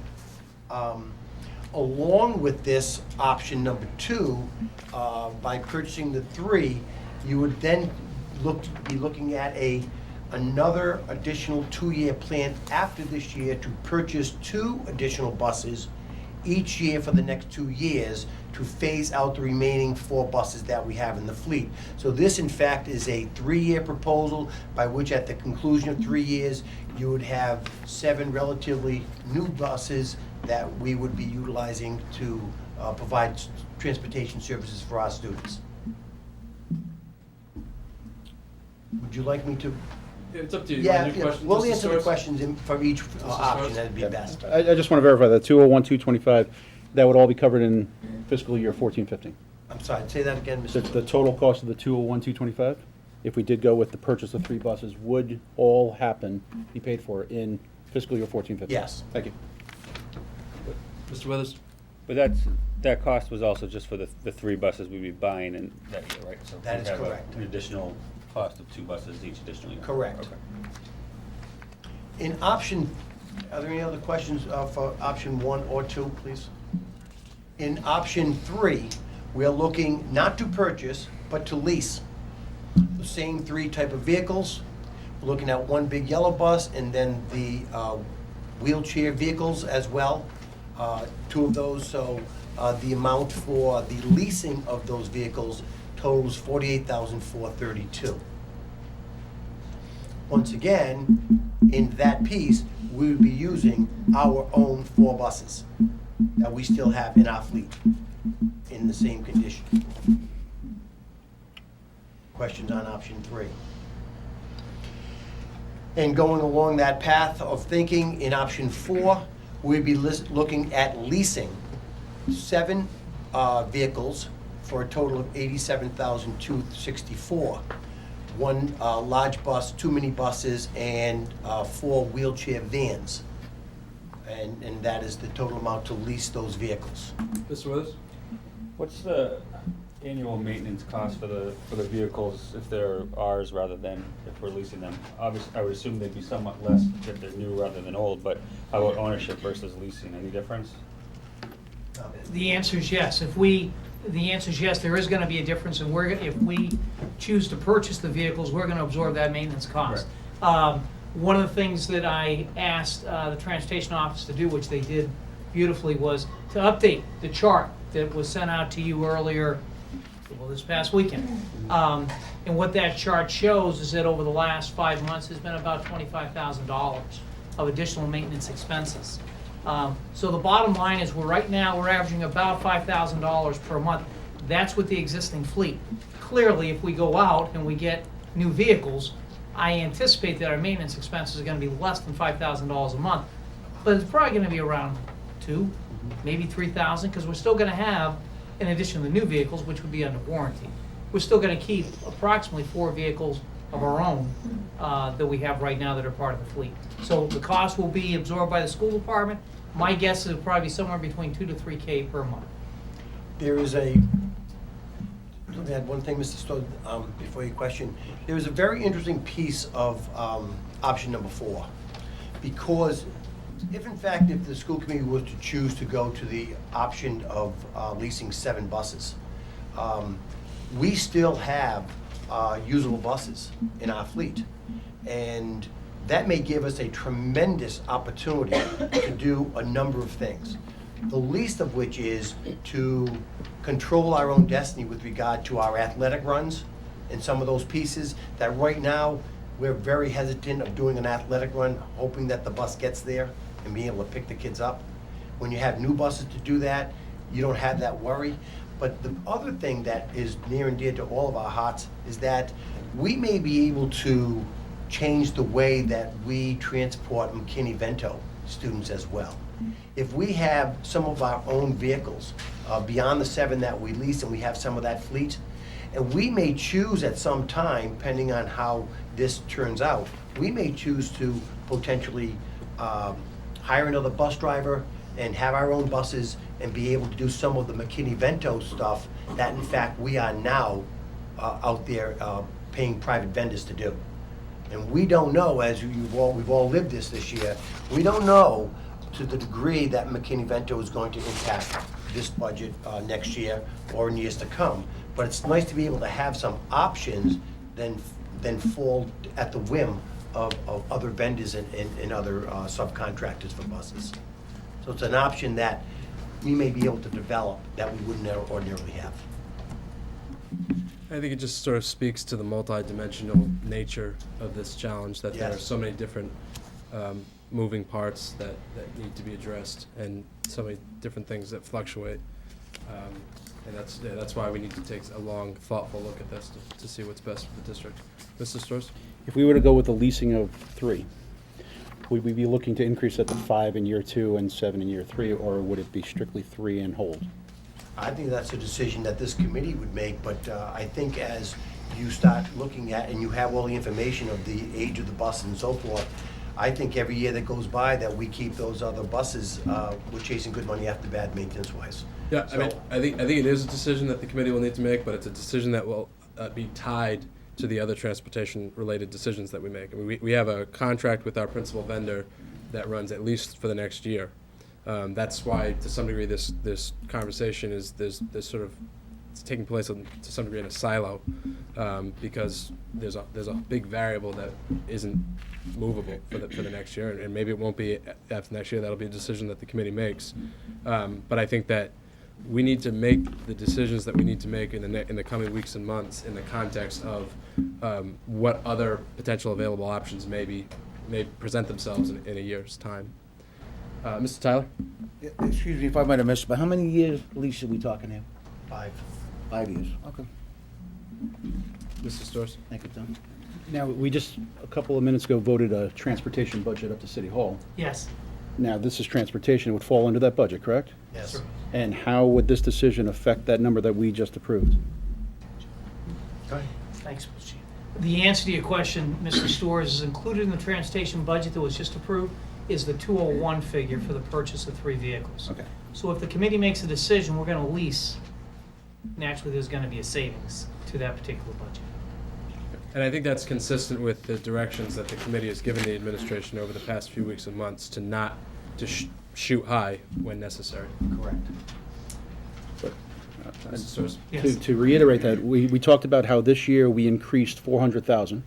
Along with this option number 2, by purchasing the 3, you would then be looking at another additional 2-year plan after this year to purchase 2 additional buses each year for the next 2 years to phase out the remaining 4 buses that we have in the fleet. So this, in fact, is a 3-year proposal by which at the conclusion of 3 years, you would have 7 relatively new buses that we would be utilizing to provide transportation services for our students. Would you like me to? It's up to you. Yeah, You want to do questions? we'll Just answer the source? questions for each the option, source? that'd be best. I just want to verify that 201, 225, that would all be covered in fiscal year 14-15. I'm sorry, say that again, Mr. The total cost of the 201, 225, if we did go with the purchase of 3 buses, would all be paid for in fiscal year 14-15? Yes. Thank you. Mr. Withers? But that cost was also just for the 3 buses we'd be buying in that year, right? So That we'd is have correct. an additional cost of 2 buses each additional year. Correct. Okay. In option, are there any other questions for option 1 or 2, please? In option 3, we're looking not to purchase, but to lease the same 3 type of vehicles. We're looking at 1 big yellow bus and then the wheelchair vehicles as well, 2 of those. So the amount for the leasing of those vehicles totals $48,432. Once again, in that piece, we would be using our own 4 buses that we still have in our fleet in the same condition. Questions on option 3? And going along that path of thinking, in option 4, we'd be looking at leasing 7 vehicles for a total of $87,264. 1 large bus, 2 mini buses, and 4 wheelchair vans. And that is the total amount to lease those vehicles. Mr. Withers? What's the annual maintenance costs for the vehicles if they're ours rather than if we're leasing them? Obviously, I would assume they'd be somewhat less if they're new rather than old, but how about ownership versus leasing? Any difference? The answer is yes. The answer is yes, there is gonna be a difference, and if we choose to purchase the vehicles, we're gonna absorb that maintenance cost. One of the things that I asked the transportation office to do, which they did beautifully, was to update the chart that was sent out to you earlier, well, this past weekend. And what that chart shows is that over the last 5 months, there's been about $25,000 of additional maintenance expenses. So the bottom line is, right now, we're averaging about $5,000 per month. That's with the existing fleet. Clearly, if we go out and we get new vehicles, I anticipate that our maintenance expenses are gonna be less than $5,000 a month, but it's probably gonna be around 2, maybe 3,000, because we're still gonna have, in addition to the new vehicles, which would be under warranty, we're still gonna keep approximately 4 vehicles of our own that we have right now that are part of the fleet. So the cost will be absorbed by the school department. My guess is it'll probably be somewhere between $2,000 to $3,000 per month. There is a, let me add one thing, Mr. Stowe, before your question. There is a very interesting piece of option number 4. Because if in fact, if the school committee was to choose to go to the option of leasing 7 buses, we still have usable buses in our fleet. And that may give us a tremendous opportunity to do a number of things. The least of which is to control our own destiny with regard to our athletic runs and some of those pieces that right now we're very hesitant of doing an athletic run, hoping that the bus gets there and being able to pick the kids up. When you have new buses to do that, you don't have that worry. But the other thing that is near and dear to all of our hearts is that we may be able to change the way that we transport McKinney-Vento students as well. If we have some of our own vehicles beyond the 7 that we lease, and we have some of that fleet, and we may choose at some time, depending on how this turns out, we may choose to potentially hire another bus driver and have our own buses and be able to do some of the McKinney-Vento stuff that in fact we are now out there paying private vendors to do. And we don't know, as we've all lived this year, we don't know to the degree that McKinney-Vento is going to impact this budget next year or in years to come. But it's nice to be able to have some options than fall at the whim of other vendors and other subcontractors for buses. So it's an option that we may be able to develop that we wouldn't ordinarily have. I think it just sort of speaks to the multi-dimensional nature of this challenge, that there are Yes. so many different moving parts that need to be addressed, and so many different things that fluctuate. And that's why we need to take a long, thoughtful look at this to see what's best for the district. Mr. Storrs? If we were to go with the leasing of 3, would we be looking to increase that to 5 in year 2 and 7 in year 3, or would it be strictly 3 and hold? I think that's a decision that this committee would make, but I think as you start looking at and you have all the information of the age of the bus and so forth, I think every year that goes by that we keep those other buses, we're chasing good money after bad maintenance-wise. Yeah, So- I think it is a decision that the committee will need to make, but it's a decision that will be tied to the other transportation-related decisions that we make. I mean, we have a contract with our principal vendor that runs at least for the next year. That's why, to some degree, this conversation is there's sort of it's taking place to some degree in a silo, because there's a big variable that isn't movable for the next year, and maybe it won't be after next year. That'll be a decision that the committee makes. But I think that we need to make the decisions that we need to make in the coming weeks and months in the context of what other potential available options may present themselves in a year's time. Mr. Tyler? Excuse me if I might have missed, but how many years lease are we talking here? 5. 5 years. Okay. Mr. Storrs? Thank you, Tom. Now, we just, a couple of minutes ago, voted a transportation budget up to City Hall. Yes. Now, this is transportation, it would fall under that budget, correct? Yes. Sir. And how would this decision affect that number that we just approved? Go ahead. Thanks, Mr. Chief. The answer to your question, Mr. Storrs, is included in the transportation budget that was just approved is the 201 figure for the purchase of 3 vehicles. Okay. So if the committee makes a decision, we're going to lease naturally there's gonna be a savings to that particular budget. And I think that's consistent with the directions that the committee has given the administration over the past few weeks and months to not to shoot high when necessary. Correct. Mr. Soers? Yes. To reiterate that, we talked about how this year we increased 400,000,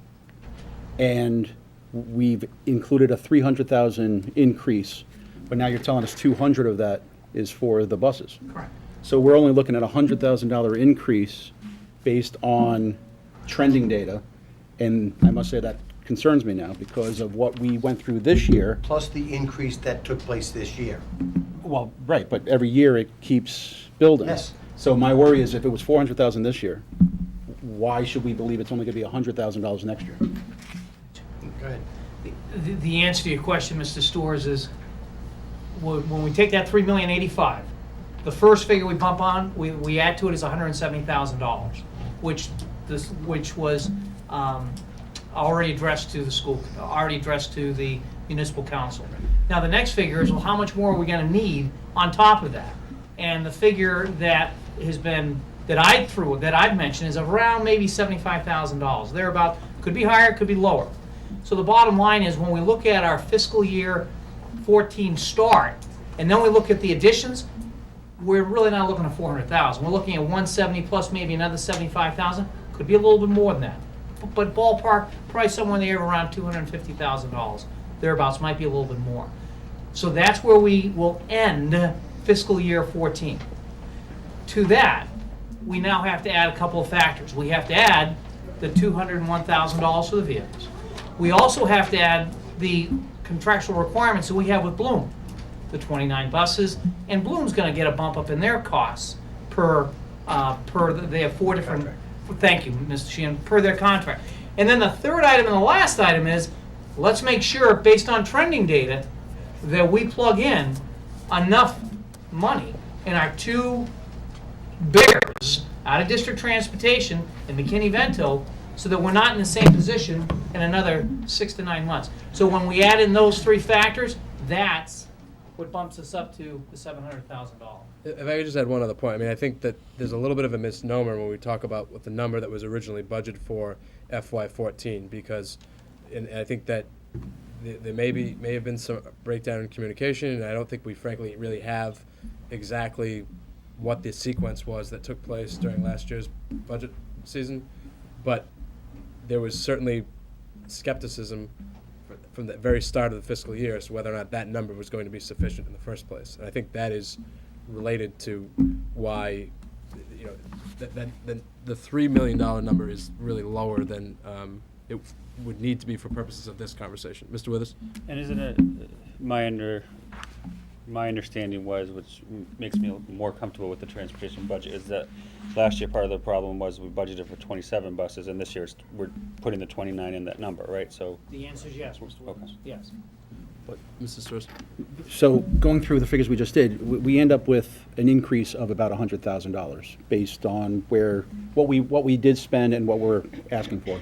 and we've included a 300,000 increase, but now you're telling us 200 of that is for the buses. Correct. So we're only looking at a $100,000 increase based on trending data, and I must say that concerns me now because of what we went through this year. Plus the increase that took place this year. Well, right, but every year it keeps building. Yes. So my worry is if it was 400,000 this year, why should we believe it's only going to be $100,000 next year? Go ahead. The answer to your question, Mr. Stores, is when we take that $3,085,000, the first figure we bump on, we add to it is $170,000, which was already addressed to the school, already addressed to the municipal council. Now, the next figure is, well, how much more are we gonna need on top of that? And the figure that has been, that I've mentioned is around maybe $75,000. Thereabout, could be higher, could be lower. So the bottom line is, when we look at our fiscal year 14 start, and then we look at the additions, we're really not looking at 400,000. We're looking at 170 plus maybe another 75,000. Could be a little bit more than that. But ballpark, probably somewhere in the area around $250,000. Thereabouts, might be a little bit more. So that's where we will end fiscal year 14. To that, we now have to add a couple of factors. We have to add the $201,000 for the vehicles. We also have to add the contractual requirements that we have with Bloom, the 29 buses, and Bloom's going to get a bump up in their costs they have 4 different. Thank you, Mr. Sheehan, per their contract. And then the third item and the last item is, let's make sure, based on trending data, that we plug in enough money in our 2 bears out of district transportation in McKinney-Vento, so that we're not in the same position in another 6 to 9 months. So when we add in those 3 factors, that's what bumps us up to the $700,000. If I could just add one other point, I mean, I think that there's a little bit of a misnomer when we talk about what the number that was originally budgeted for FY14, because, and I think that there may have been some breakdown in communication, and I don't think we frankly really have exactly what the sequence was that took place during last year's budget season, but there was certainly skepticism from the very start of the fiscal year as to whether or not that number was going to be sufficient in the first place. And I think that is related to why, you know, the $3 million number is really lower than it would need to be for purposes of this conversation. Mr. Withers? And isn't it, my understanding was, which makes me more comfortable with the transportation budget, is that last year part of the problem was we budgeted for 27 buses, and this year we're putting the 29 in that number, right? So The answer is yes, Mr. Williams. Okay. Yes. Mr. Stores? So going through the figures we just did, we end up with an increase of about $100,000 based on what we did spend and what we're asking for.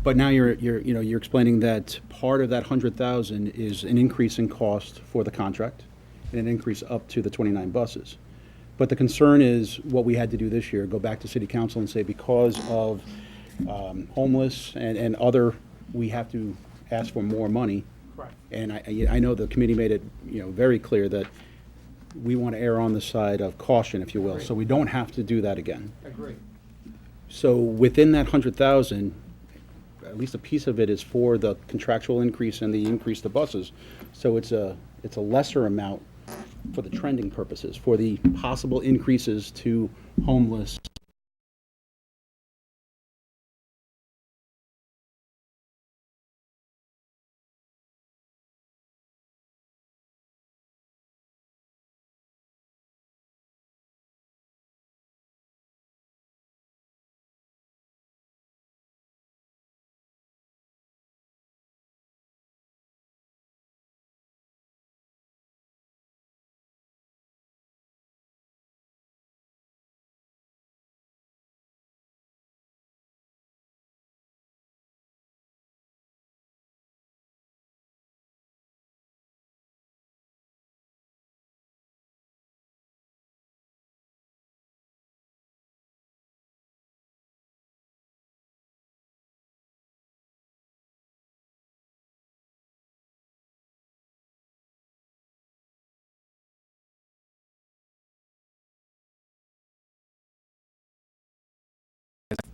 But now you're explaining that part of that 100,000 is an increase in cost for the contract and an increase up to the 29 buses. But the concern is what we had to do this year, go back to City Council and say because of homeless and other, we have to ask for more money. Correct. And I know the committee made it, very clear that we want to err on the side of caution, if you will, so we don't have to do that again. Agree. So within that 100,000, at least a piece of it is for the contractual increase and the increase to buses. So it's a lesser amount for the trending purposes, for the possible increases to homeless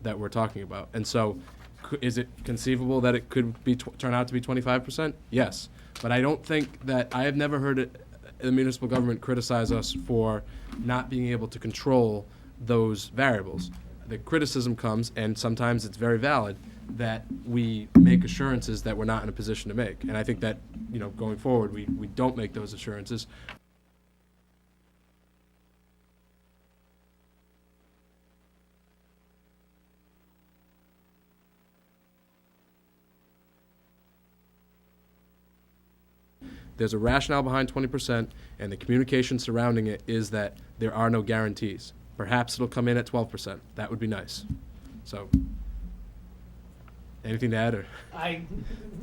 that we're talking about. And so, is it conceivable that it could be turn out to be 25%? Yes, but I don't think that I have never heard the municipal government criticize us for not being able to control those variables. The criticism comes, and sometimes it's very valid, that we make assurances that we're not in a position to make. And I think that, going forward, we don't make those assurances. There's a rationale behind 20%, and the communication surrounding it is that there are no guarantees. Perhaps it'll come in at 12%. That would be nice. So, anything to add? Or?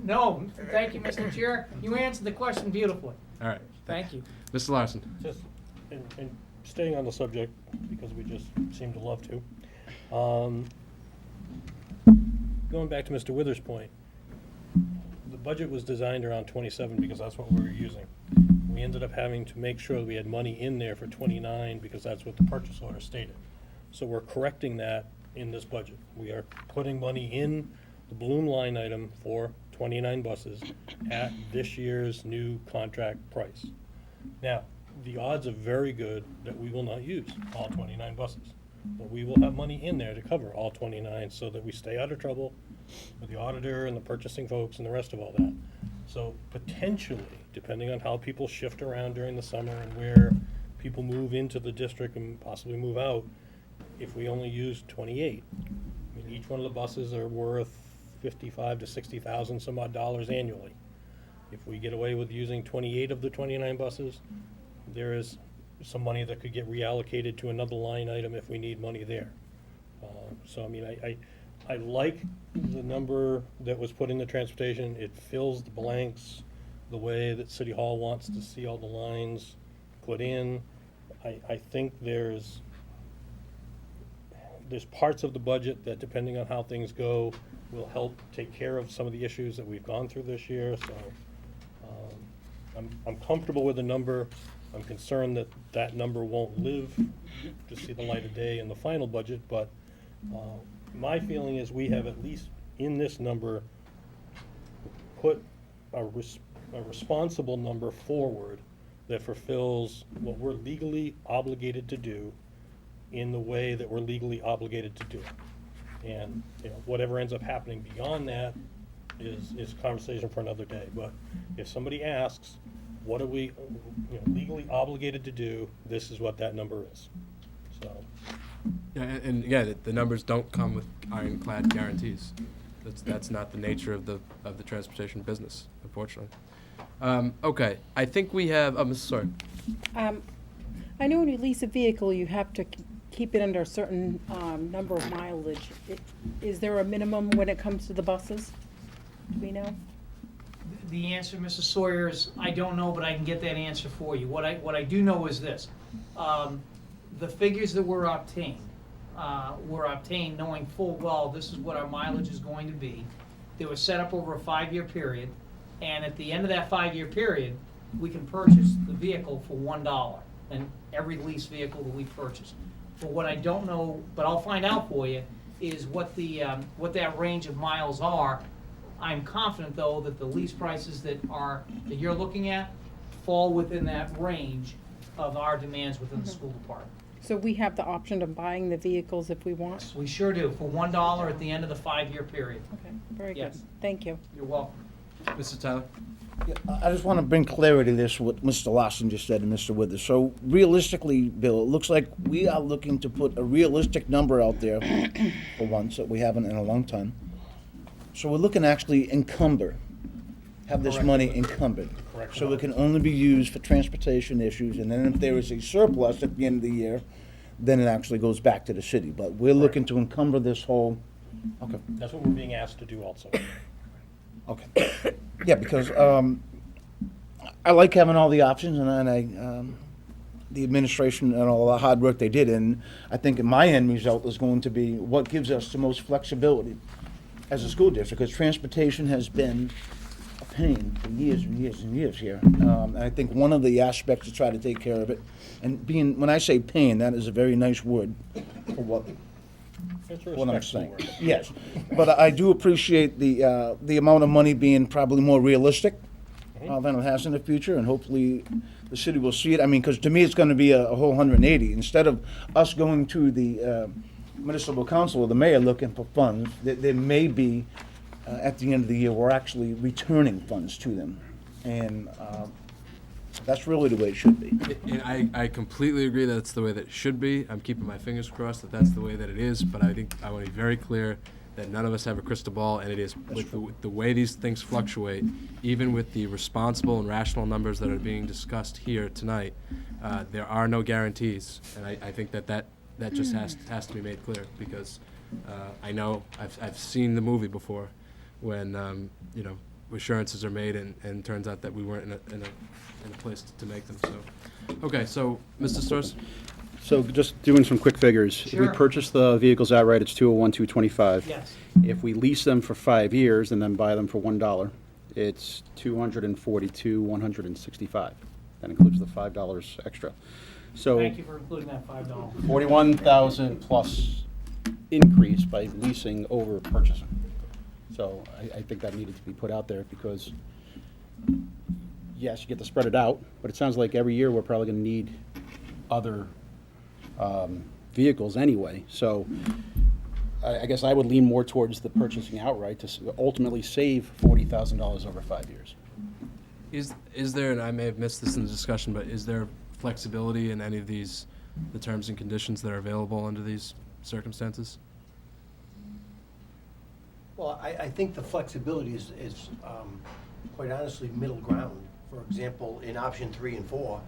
No, thank you, Mr. Chair. You answered the question beautifully. All right. Thank you. Mr. Larson. Just, and staying on the subject, because we just seem to love to. Going back to Mr. Withers' point, the budget was designed around 27 because that's what we were using. We ended up having to make sure we had money in there for 29 because that's what the purchase order stated. So we're correcting that in this budget. We are putting money in the balloon line item for 29 buses at this year's new contract price. Now, the odds are very good that we will not use all 29 buses, but we will have money in there to cover all 29 so that we stay out of trouble with the auditor and the purchasing folks and the rest of all that. So potentially, depending on how people shift around during the summer and where people move into the district and possibly move out, if we only use 28, I mean, each one of the buses are worth 55 to 60,000 some odd dollars annually. If we get away with using 28 of the 29 buses, there is some money that could get reallocated to another line item if we need money there. So I mean, I like the number that was put in the transportation. It fills the blanks the way that City Hall wants to see all the lines put in. I think there's parts of the budget that, depending on how things go, will help take care of some of the issues that we've gone through this year. So I'm comfortable with the number. I'm concerned that that number won't live to see the light of day in the final budget, but my feeling is we have at least in this number put a responsible number forward that fulfills what we're legally obligated to do in the way that we're legally obligated to do it. And whatever ends up happening beyond that is a conversation for another day. But if somebody asks, what are we legally obligated to do, this is what that number is. So. Yeah, and yeah, the numbers don't come with ironclad guarantees. That's not the nature of the transportation business, unfortunately. Okay, I think we have. Mrs. Sawyer. I know when you lease a vehicle, you have to keep it under a certain number of mileage. Is there a minimum when it comes to the buses? Do we know? The answer, Mrs. Sawyer, is I don't know, but I can get that answer for you. What I do know is this. The figures that were obtained knowing full well this is what our mileage is going to be. They were set up over a 5-year period, and at the end of that 5-year period, we can purchase the vehicle for $1, and every lease vehicle that we purchase. But what I don't know, but I'll find out for you, is what that range of miles are. I'm confident, though, that the lease prices that you're looking at fall within that range of our demands within the school department. So we have the option of buying the vehicles if we want? We sure do, for $1 at the end of the 5-year period. Okay, very good. Yes. Thank you. You're welcome. Mr. Tyler. Yeah, I just want to bring clarity to this, what Mr. Lawson just said and Mr. Withers. So realistically, Bill, it looks like we are looking to put a realistic number out there for once that we haven't in a long time. So we're looking to actually have this money encumbered. Correct. So it can only be used for transportation issues, and then if there is a surplus at the end of the year, then it actually goes back to the city. But we're looking to encumber this whole, okay. That's what we're being asked to do also. Okay. Yeah, because I like having all the options, and the administration and all the hard work they did, and I think my end result is going to be what gives us the most flexibility as a school district, because transportation has been a pain for years and years and years here. And I think one of the aspects to try to take care of it, and when I say pain, that is a very nice word for what what I'm saying. Yes, but I do appreciate the amount of money being probably more realistic than it has in the future, and hopefully the city will see it. I mean, because to me, it's going to be a whole 180. Instead of us going to the municipal council or the mayor looking for funds, there may be, at the end of the year, we're actually returning funds to them. And that's really the way it should be. And I completely agree that it's the way that it should be. I'm keeping my fingers crossed that that's the way that it is, but I think I want to be very clear that none of us have a crystal ball, and it is with the way these things fluctuate, even with the responsible and rational numbers that are being discussed here tonight, there are no guarantees, and I think that just has to be made clear, because I know I've seen the movie before when assurances are made and it turns out that we weren't in a place to make them. So, okay, so Mr. Storrs? So just doing some quick figures. If we Sure. purchase the vehicles outright, it's 201, 225. Yes. If we lease them for 5 years and then buy them for $1, it's 242, 165. That includes the $5 extra. So Thank you for including that $5. 41,000 plus increase by leasing over purchasing. So I think that needed to be put out there because, yes, you get to spread it out, but it sounds like every year we're probably going to need other vehicles anyway. So I guess I would lean more towards the purchasing outright to ultimately save $40,000 over 5 years. Is there, and I may have missed this in the discussion, but is there flexibility in any of the terms and conditions that are available under these circumstances? Well, I think the flexibility is quite honestly middle ground. For example, in option 3 and 4,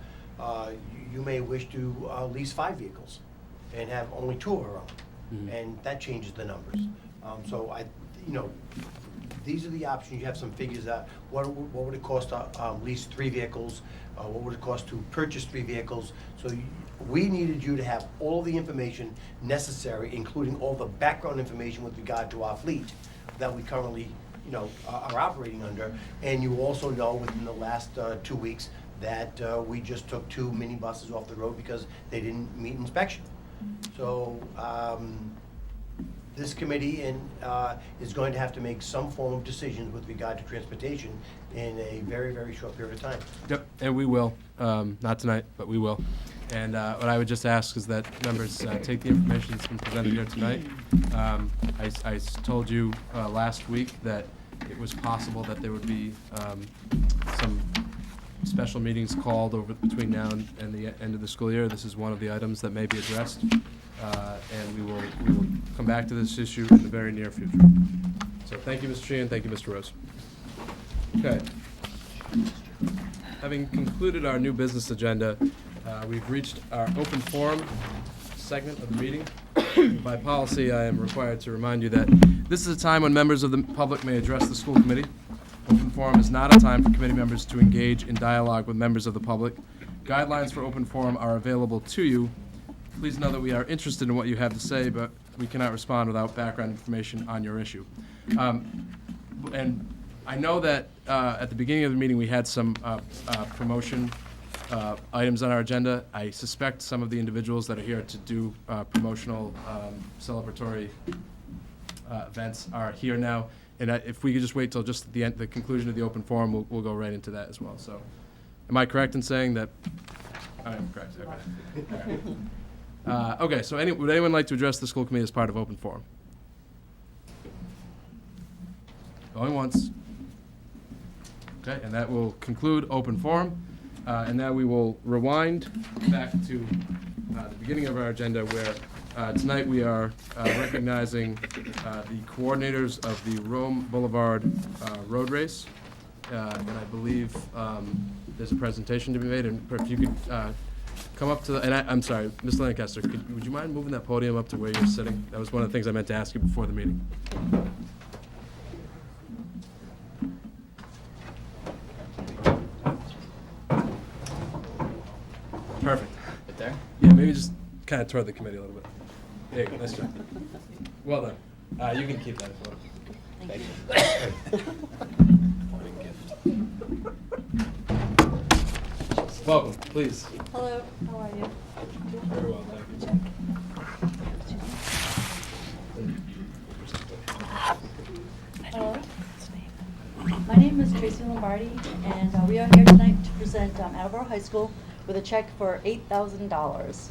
you may wish to lease 5 vehicles and have only 2 of our own, and that changes the numbers. So these are the options. You have some figures out. What would it cost to lease 3 vehicles? What would it cost to purchase 3 vehicles? So we needed you to have all the information necessary, including all the background information with regard to our fleet that we currently, are operating under. And you also know within the last 2 weeks that we just took 2 minibuses off the road because they didn't meet inspection. So this committee is going to have to make some form of decisions with regard to transportation in a very, very short period of time. Yep, and we will. Not tonight, but we will. And what I would just ask is that members take the information that's been presented here tonight. I told you last week that it was possible that there would be some special meetings called between now and the end of the school year. This is one of the items that may be addressed, and we will come back to this issue in the very near future. So thank you, Mr. Sheehan. Thank you, Mr. Rose. Okay. Having concluded our new business agenda, we've reached our open forum segment of the meeting. By policy, I am required to remind you that this is a time when members of the public may address the school committee. Open forum is not a time for committee members to engage in dialogue with members of the public. Guidelines for open forum are available to you. Please know that we are interested in what you have to say, but we cannot respond without background information on your issue. And I know that at the beginning of the meeting we had some promotion items on our agenda. I suspect some of the individuals that are here to do promotional celebratory events are here now. And if we could just wait till just the conclusion of the open forum, we'll go right into that as well. So, am I correct in saying that? I am correct. Okay. All right. Okay. So, would anyone like to address the school committee as part of open forum? Going once. Okay, and that will conclude open forum. And now we will rewind back to the beginning of our agenda where tonight we are recognizing the coordinators of the Rome Boulevard Road Race. And I believe there's a presentation to be made, and if you could come up to I'm sorry, Ms. Lancaster, would you mind moving that podium up to where you're sitting? That was one of the things I meant to ask you before the meeting. Perfect. Right there? Yeah, maybe just kind of toward the committee a little bit. There you go, nice job. Well done. You can keep that as well. Thank you. Welcome, please. Hello, how are you? Very well, thank you. My name is Tracy Lombardi, and we are here tonight to present Attleboro High School with a check for $8,000.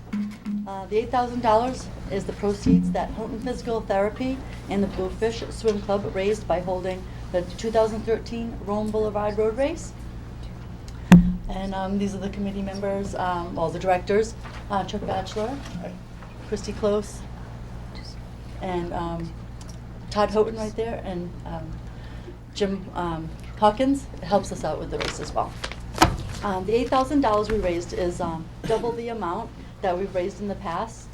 The $8,000 is the proceeds that Houghton Physical Therapy and the Bluefish Swim Club raised by holding the 2013 Rome Boulevard Road Race. And these are the committee members, all the directors, Chuck Batchelor, Christy Close, and Todd Houghton right there, and Jim Hawkins helps us out with the race as well. The $8,000 we raised is double the amount that we've raised in the past.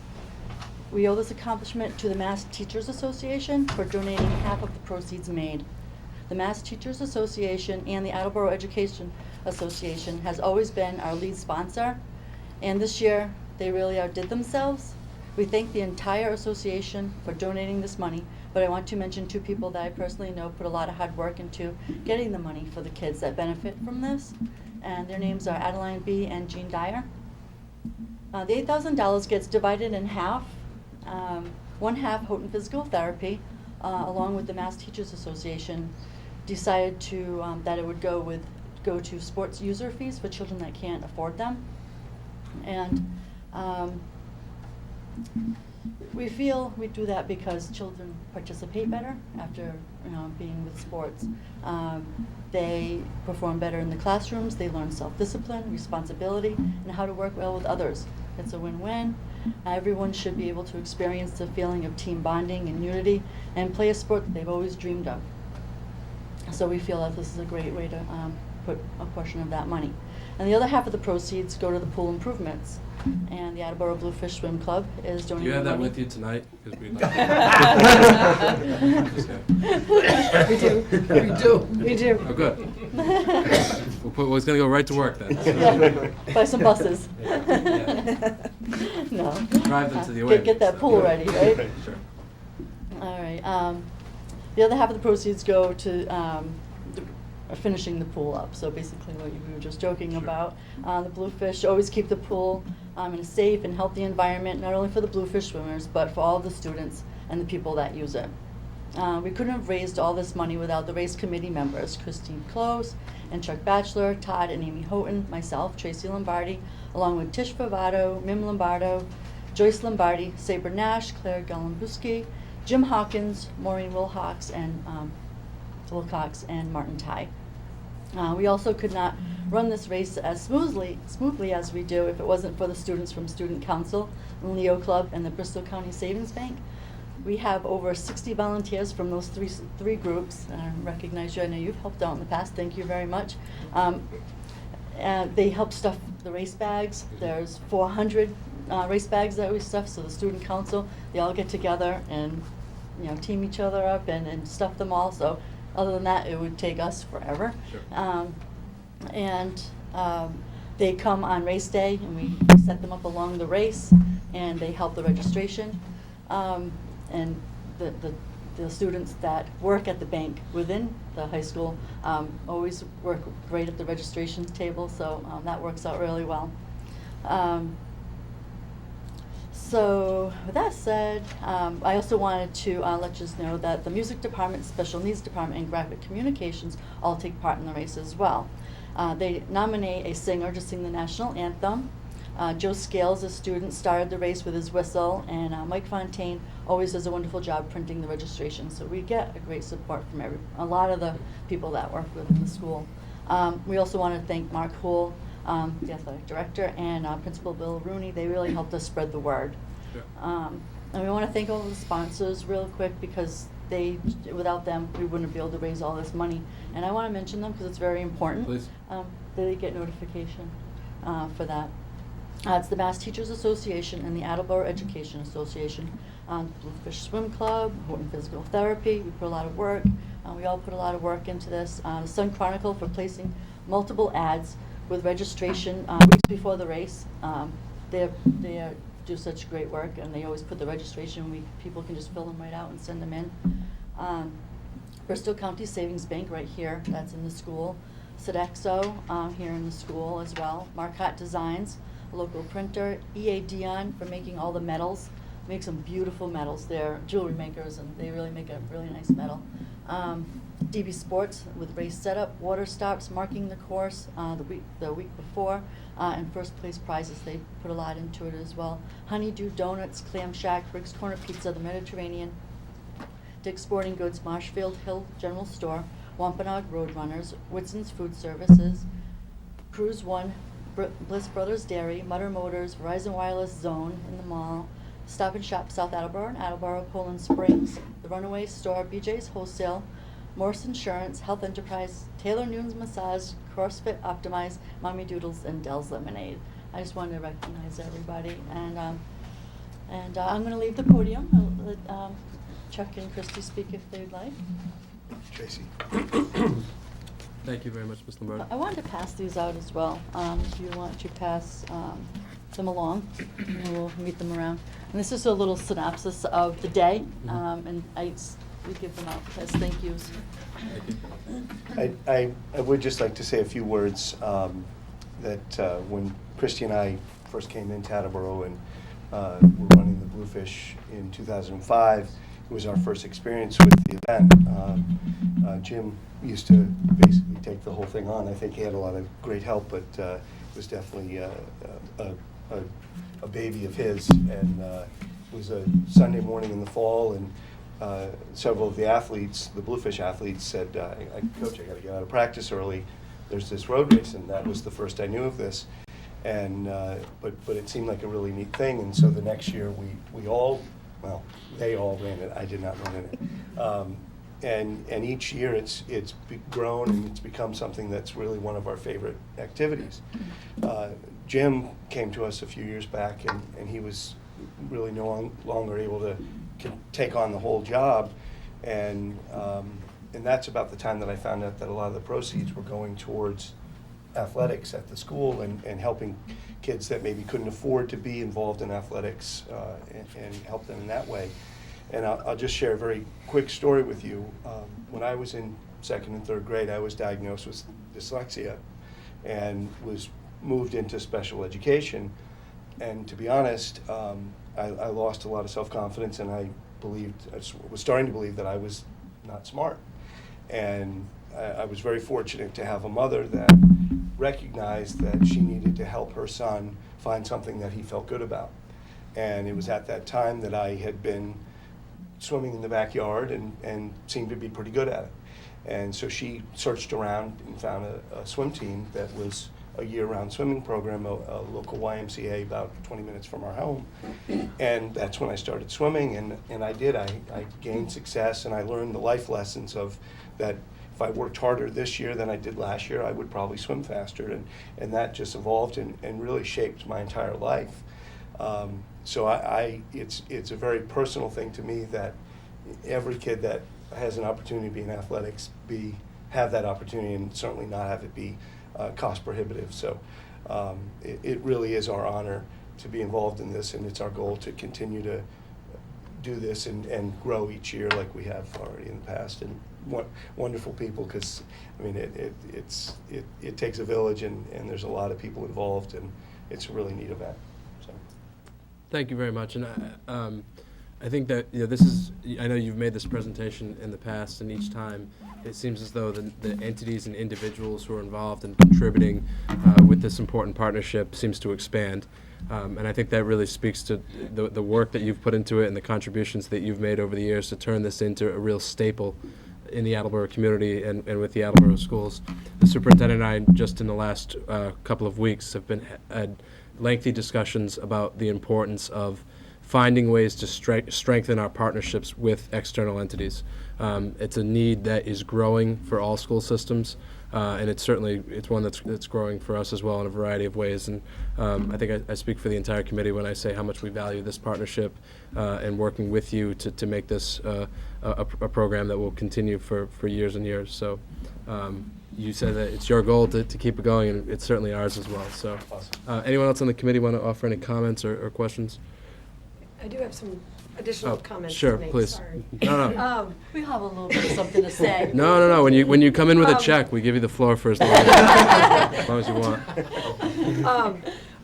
We owe this accomplishment to the Mass Teachers Association for donating half of the proceeds made. The Mass Teachers Association and the Attleboro Education Association has always been our lead sponsor, and this year they really outdid themselves. We thank the entire association for donating this money, but I want to mention two people that I personally know put a lot of hard work into getting the money for the kids that benefit from this, and their names are Adeline B. and Jean Dyer. The $8,000 gets divided in half. One half Houghton Physical Therapy, along with the Mass Teachers Association, decided to that it would go to sports user fees for children that can't afford them, and we feel we do that because children participate better after being with sports. They perform better in the classrooms. They learn self-discipline, responsibility, and how to work well with others. It's a win-win. Everyone should be able to experience the feeling of team bonding and unity and play a sport that they've always dreamed of. So we feel that this is a great way to put a portion of that money. And the other half of the proceeds go to the pool improvements. And the Attleboro Bluefish Swim Club is donating. Do you have that money. with you tonight? 'Cause we'd like Just kidding. We do. We do. Oh, good. We're going to go right to work then. Yeah, buy some buses. Yeah. No. Drive them to the away Get that games, pool so. ready, right? Sure. All right. The other half of the proceeds go to finishing the pool up. So basically what we were just joking about. The Bluefish always keep the pool in a safe and healthy environment, not only for the Bluefish swimmers, but for all the students and the people that use it. We couldn't have raised all this money without the race committee members, Christine Close and Chuck Batchelor, Todd and Amy Houghton, myself, Tracy Lombardi, along with Tish Favato, Mim Lombardo, Joyce Lombardi, Saber Nash, Claire Galambuski, Jim Hawkins, Maureen Wilcox, and Martin Ty. We also could not run this race as smoothly as we do if it wasn't for the students from Student Council, the Leo Club, and the Bristol County Savings Bank. We have over 60 volunteers from those three groups. I recognize you. I know you've helped out in the past. Thank you very much. They help stuff the race bags. There's 400 race bags that we stuff. So the Student Council, they all get together and team each other up and stuff them all. So other than that, it would take us forever. Sure. They come on race day, and we set them up along the race, and they help the registration. And the students that work at the bank within the high school always work great at the registration table, so that works out really well. So with that said, I also wanted to let you know that the music department, special needs department, and graphic communications all take part in the race as well. They nominate a singer to sing the national anthem. Joe Scales, a student, started the race with his whistle, and Mike Fontaine always does a wonderful job printing the registration. So we get a great support from a lot of the people that work within the school. We also want to thank Mark Houle, the athletic director, and Principal Bill Rooney. They really helped us spread the word. Sure. And we want to thank all the sponsors real quick because without them, we wouldn't be able to raise all this money. And I want to mention them because it's very important. Please. They get notification for that. It's the Mass Teachers Association and the Attleboro Education Association. Bluefish Swim Club, Houghton Physical Therapy, we put a lot of work. We all put a lot of work into this. The Sun Chronicle for placing multiple ads with registration weeks before the race. They do such great work, and they always put the registration. People can just fill them right out and send them in. Bristol County Savings Bank right here, that's in the school. Sodexo here in the school as well. Marcotte Designs, a local printer. EA Dion for making all the medals. Make some beautiful medals. They're jewelry makers, and they really make a really nice medal. DB Sports with race setup, water stops, marking the course the week before, and first place prizes. They put a lot into it as well. Honeydew Donuts, Clam Shack, Briggs Corner Pizza, the Mediterranean, Dick's Sporting Goods, Marshfield Hill General Store, Wampanoag Roadrunners, Whitson's Food Services, Cruise One, Bliss Brothers Dairy, Mutter Motors, Verizon Wireless Zone in the mall, Stop and Shop South Attleboro and Attleboro, Poland Springs, The Runaway Store, BJ's Wholesale, Morse Insurance, Health Enterprise, Taylor Noon's Massage, CrossFit Optimize, Mommy Doodles, and Dell's Lemonade. I just wanted to recognize everybody, and I'm going to leave the podium. I'll let Chuck and Christy speak if they'd like. Tracy. Thank you very much, Ms. Lombardi. I wanted to pass these out as well. If you want to pass them along, and we'll meet them around. And this is a little synopsis of the day, and we give them out as thank yous. I would just like to say a few words that when Christy and I first came into Attleboro and were running the Bluefish in 2005, it was our first experience with the event. Jim used to basically take the whole thing on. I think he had a lot of great help, but it was definitely a baby of his. And it was a Sunday morning in the fall, and several of the athletes, the Bluefish athletes, said, Coach, I got to get out of practice early. There's this road race, and that was the first I knew of this. And but it seemed like a really neat thing, and so the next year we all, well, they all ran it. I did not run in it. And each year it's grown and it's become something that's really one of our favorite activities. Jim came to us a few years back, and he was really no longer able to take on the whole job, and that's about the time that I found out that a lot of the proceeds were going towards athletics at the school and helping kids that maybe couldn't afford to be involved in athletics and help them in that way. And I'll just share a very quick story with you. When I was in second and third grade, I was diagnosed with dyslexia and was moved into special education. And to be honest, I lost a lot of self-confidence, and I was starting to believe that I was not smart. And I was very fortunate to have a mother that recognized that she needed to help her son find something that he felt good about. And it was at that time that I had been swimming in the backyard and seemed to be pretty good at it. And so she searched around and found a swim team that was a year-round swimming program, a local YMCA about 20 minutes from our home. And that's when I started swimming, and I did. I gained success, and I learned the life lessons of that. If I worked harder this year than I did last year, I would probably swim faster, and that just evolved and really shaped my entire life. So it's a very personal thing to me that every kid that has an opportunity to be in athletics have that opportunity, and certainly not have it be cost prohibitive. So it really is our honor to be involved in this, and it's our goal to continue to do this and grow each year like we have already in the past. And wonderful people, because I mean it takes a village, and there's a lot of people involved, and it's a really neat event. So Thank you very much. And I think that this is, I know you've made this presentation in the past, and each time it seems as though the entities and individuals who are involved in contributing with this important partnership seems to expand. And I think that really speaks to the work that you've put into it and the contributions that you've made over the years to turn this into a real staple in the Attleboro community and with the Attleboro schools. The superintendent and I, just in the last couple of weeks, have had lengthy discussions about the importance of finding ways to strengthen our partnerships with external entities. It's a need that is growing for all school systems, and it's one that's growing for us as well in a variety of ways. And I think I speak for the entire committee when I say how much we value this partnership and working with you to make this a program that will continue for years and years. So you said that it's your goal to keep it going, and it's certainly ours as well. So anyone else on the committee want to offer any comments or questions? I do have some additional comments sure, to make. please. Sorry. No. We have a little bit of something to say. No. When you come in with a check, we give you the floor for as long as you want.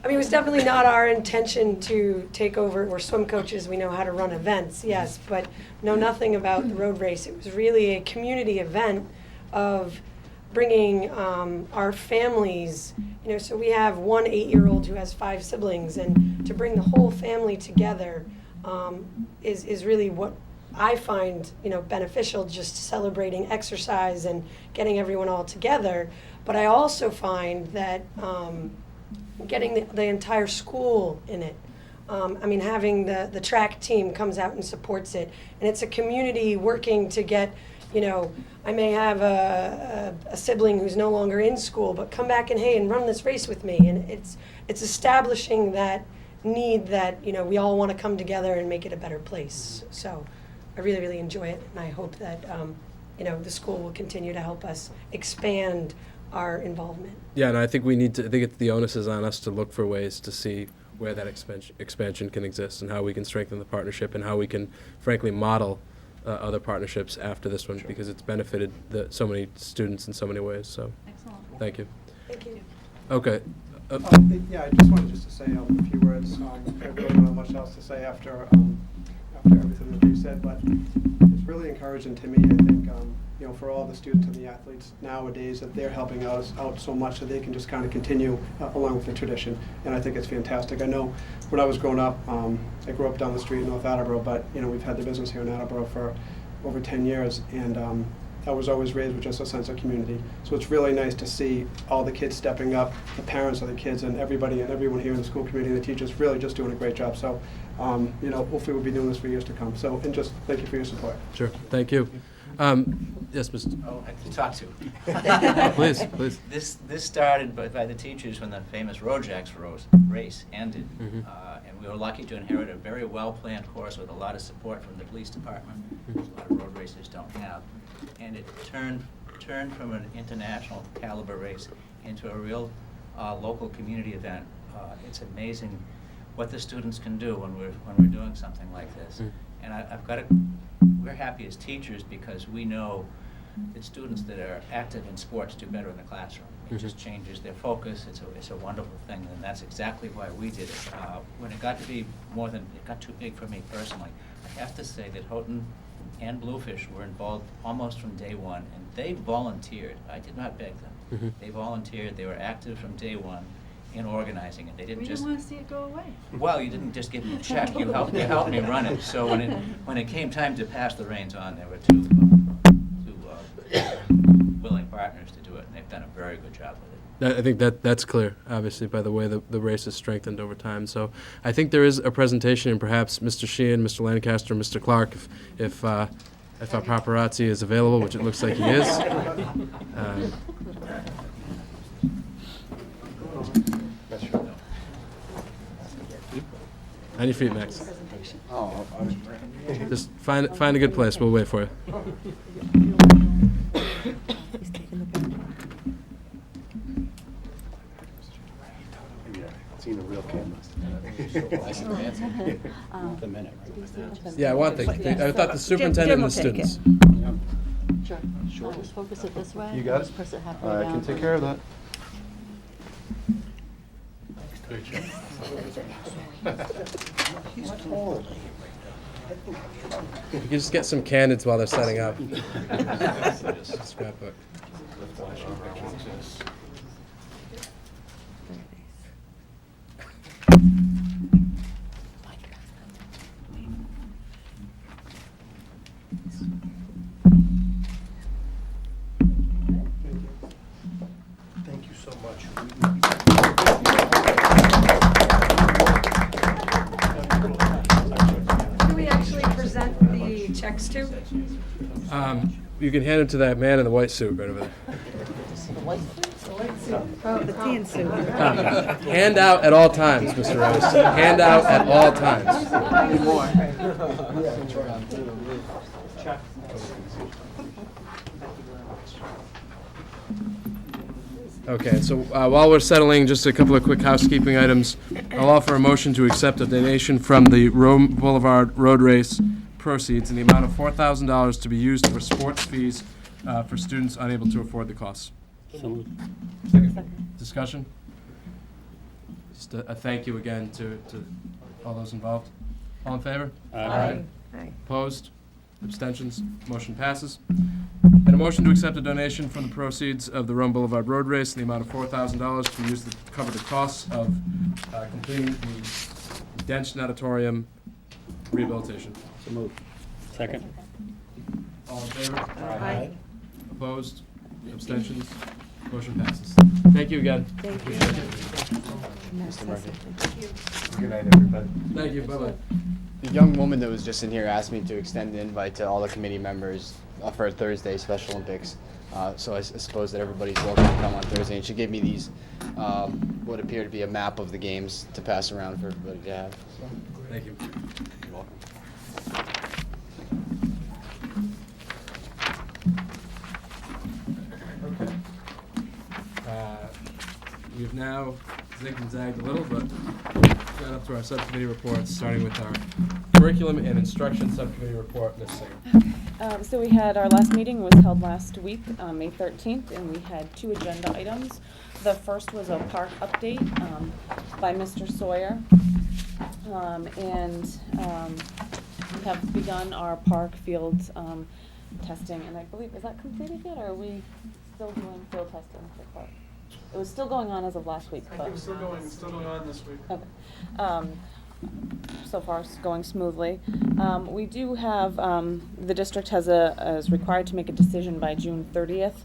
I mean, it was definitely not our intention to take over. We're swim coaches. We know how to run events, yes, but know nothing about the road race. It was really a community event of bringing our families, so we have one 8-year-old who has 5 siblings, and to bring the whole family together is really what I find, beneficial, just celebrating exercise and getting everyone all together. But I also find that getting the entire school in it. Having the track team comes out and supports it. And it's a community working to get, I may have a sibling who's no longer in school, but come back and run this race with me. And it's establishing that need that, we all want to come together and make it a better place. So I really, really enjoy it. And I hope that, the school will continue to help us expand our involvement. Yeah, and I think the onus is on us to look for ways to see where that expansion can exist and how we can strengthen the partnership and how we can, frankly, model other partnerships after this one, because it's benefited so many students in so many ways. So, Excellent. thank you. Thank you. Okay. Yeah, I just wanted to say a few words. I really don't have much else to say after everything that you said, but it's really encouraging to me, I think, for all the students and the athletes nowadays, that they're helping us out so much that they can just kind of continue along with the tradition. And I think it's fantastic. I know when I was growing up, I grew up down the street in North Attleboro, but we've had the business here in Attleboro for over 10 years, and I was always raised with just a sense of community. So it's really nice to see all the kids stepping up, the parents of the kids, and everybody and everyone here in the school community, and the teachers really just doing a great job. So, hopefully we'll be doing this for years to come. So, and just thank you for your support. Sure. Thank you. Yes, Mr. Oh, I have to talk to. Please. This started by the teachers when the famous Road Jacks race ended. Mm-hmm. And we were lucky to inherit a very well-planned course with a lot of support from the police department, which a lot of road racers don't have. And it turned from an international caliber race into a real local community event. It's amazing what the students can do when we're doing something like this. And we're happy as teachers because we know that students that are active in sports do better in the classroom. It just changes their focus. It's a wonderful thing, and that's exactly why we did it. When it got too big for me personally, I have to say that Houghton and Bluefish were involved almost from day one, and they volunteered. I did not beg them. Mm-hmm. They volunteered. They were active from day one in organizing it. They didn't just. We didn't want to see it go away. Well, you didn't just give me a check. You helped me run it. So when it came time to pass the reins on, there were two willing partners to do it, and they've done a very good job with it. I think that's clear, obviously, by the way the race has strengthened over time. So I think there is a presentation, and perhaps Mr. Sheehan, Mr. Lancaster, Mr. Clark, if our paparazzi is available, which it looks like he is. On your feet, Max. Just find a good place. We'll wait for you. He's taking the picture. Seen a real camera. The minute, right? Yeah, I want I thought the superintendent and the students. Sure. Just focus it this way. You got it? Just press it halfway I down. can take care of that. He's tall. You can just get some candids while they're setting up. Scrapbook. Thank you so much. Do we actually present the checks to? You can hand it to that man in the white suit right over there. Oh, the teen suit. Hand out at all times, Mr. Rose. Hand out at all times. Okay, so while we're settling, just a couple of quick housekeeping items. I'll offer a motion to accept a donation from the Rome Boulevard Road Race proceeds in the amount of $4,000 to be used for sports fees for students unable to afford the costs. Discussion? just a thank you again to all those involved. All in favor? Aye. Opposed? Abstentions? Motion passes. And a motion to accept a donation from the proceeds of the Rome Boulevard Road Race in the amount of $4,000 to be used to cover the costs of completing the Dench Natatorium rehabilitation. So moved. Second? All in favor? Aye. Opposed? Abstentions? Motion passes. Thank you again. Thank you. Mr. Murphy. Good night, everybody. Thank you. Bye-bye. The young woman that was just in here asked me to extend the invite to all the committee members for Thursday Special Olympics. So I suppose that everybody's welcome to come on Thursday. And she gave me these, what appear to be a map of the games to pass around for everybody to have. So. Thank you. You're welcome. Okay. We've now zigged and zagged a little, but got up to our subcommittee reports, starting with our curriculum and instruction subcommittee report. Ms. Singer. So we had, our last meeting was held last week, May 13th, and we had 2 agenda items. The first was a park update by Mr. Sawyer. We have begun our park field testing, and I believe, is that completed yet, or are we still doing field testing for park? It was still going on as of last week, I but. think it's still going on this week. Okay. So far, it's going smoothly. We do have, the district is required to make a decision by June 30th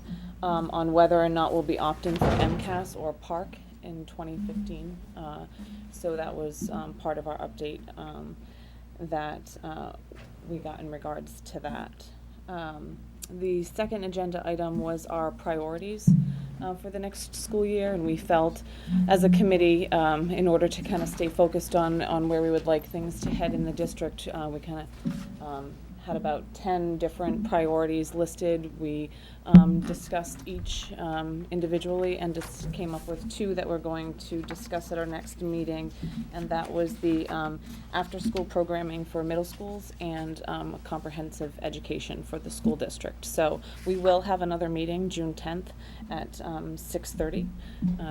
on whether or not we'll be opting for MCAS or park in 2015. So that was part of our update that we got in regards to that. The second agenda item was our priorities for the next school year, and we felt as a committee, in order to kind of stay focused on where we would like things to head in the district, we kind of had about 10 different priorities listed. We discussed each individually and just came up with 2 that we're going to discuss at our next meeting, and that was the after-school programming for middle schools and comprehensive education for the school district. So we will have another meeting June 10th at 6:30.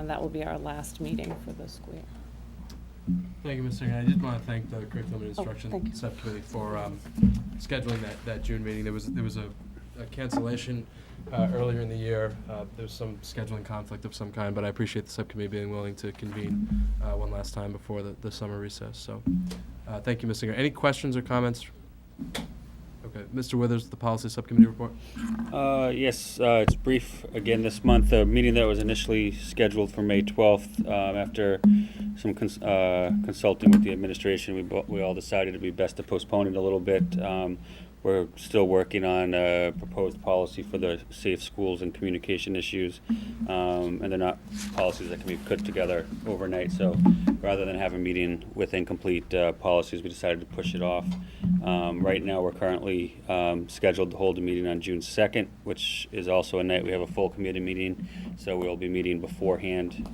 That will be our last meeting for the school year. Thank you, Ms. Singer. I did want to thank the Curriculum and Instruction thank you. Subcommittee for scheduling that June meeting. There was a cancellation earlier in the year. There was some scheduling conflict of some kind, but I appreciate the subcommittee being willing to convene one last time before the summer recess. So thank you, Ms. Singer. Any questions or comments? Okay, Mr. Withers, the Policy Subcommittee report. Yes, it's brief again this month. A meeting that was initially scheduled for May 12th, after some consulting with the administration, we all decided it'd be best to postpone it a little bit. We're still working on a proposed policy for the safe schools and communication issues, and they're not policies that can be put together overnight. So rather than have a meeting with incomplete policies, we decided to push it off. Right now, we're currently scheduled to hold a meeting on June 2nd, which is also a night we have a full committee meeting, so we'll be meeting beforehand.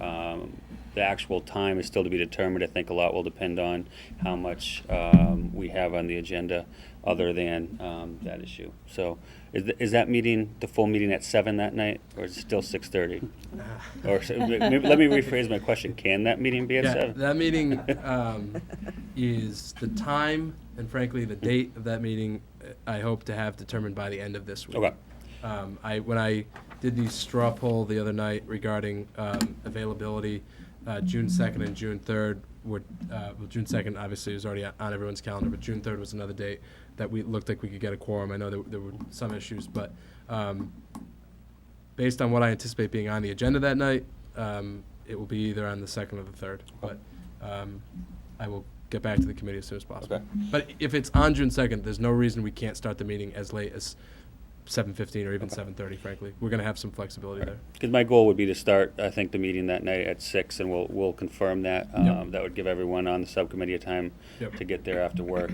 The actual time is still to be determined. I think a lot will depend on how much we have on the agenda other than that issue. So is that meeting, the full meeting at 7 that night, or is it still 6:30? Or maybe, let me rephrase my question. Can that meeting be at 7? That meeting is the time and frankly the date of that meeting I hope to have determined by the end of this week. Okay. When I did the straw poll the other night regarding availability, June 2nd and June 3rd were, well, June 2nd obviously was already on everyone's calendar, but June 3rd was another date that we looked like we could get a quorum. I know there were some issues, but based on what I anticipate being on the agenda that night, it will be either on the 2nd or the 3rd. But I will get back to the committee as soon as possible. Okay. But if it's on June 2nd, there's no reason we can't start the meeting as late as 7:15 or even 7:30, frankly. We're going to have some flexibility there. Because my goal would be to start, I think, the meeting that night at 6, and we'll confirm that. Yep. That would give everyone on the subcommittee a time Yep. to get there after work.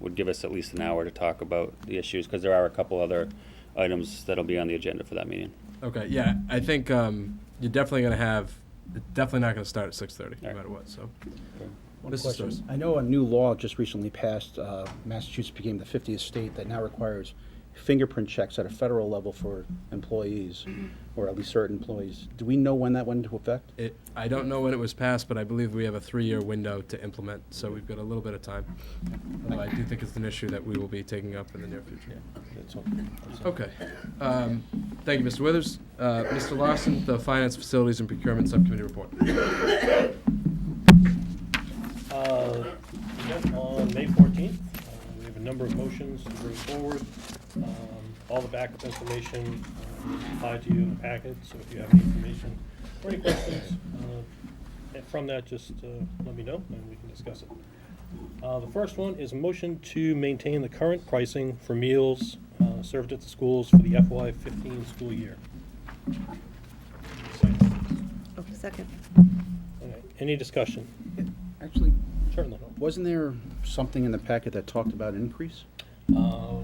Would give us at least an hour to talk about the issues, because there are a couple other items that'll be on the agenda for that meeting. Okay, yeah, I think you're definitely going to have, it's definitely not going to start at 6:30, no matter what, so. One Mr. question. Storrs. I know a new law just recently passed. Massachusetts became the 50th state that now requires fingerprint checks at a federal level for employees, or at least certain employees. Do we know when that went into effect? I don't know when it was passed, but I believe we have a 3-year window to implement, so we've got a little bit of time. Although I do think it's an issue that we will be taking up in the near future. That's all. Okay. Thank you, Mr. Withers. Mr. Larson, the Finance, Facilities, and Procurement Subcommittee report. On May 14th, we have a number of motions to bring forward. All the backup information is supplied to you in the packet, so if you have any information or any questions from that, just let me know and we can discuss it. The first one is a motion to maintain the current pricing for meals served at the schools for the FY15 school year. Oh, second. Okay. Any discussion? Actually, Certainly. wasn't there something in the packet that talked about an increase?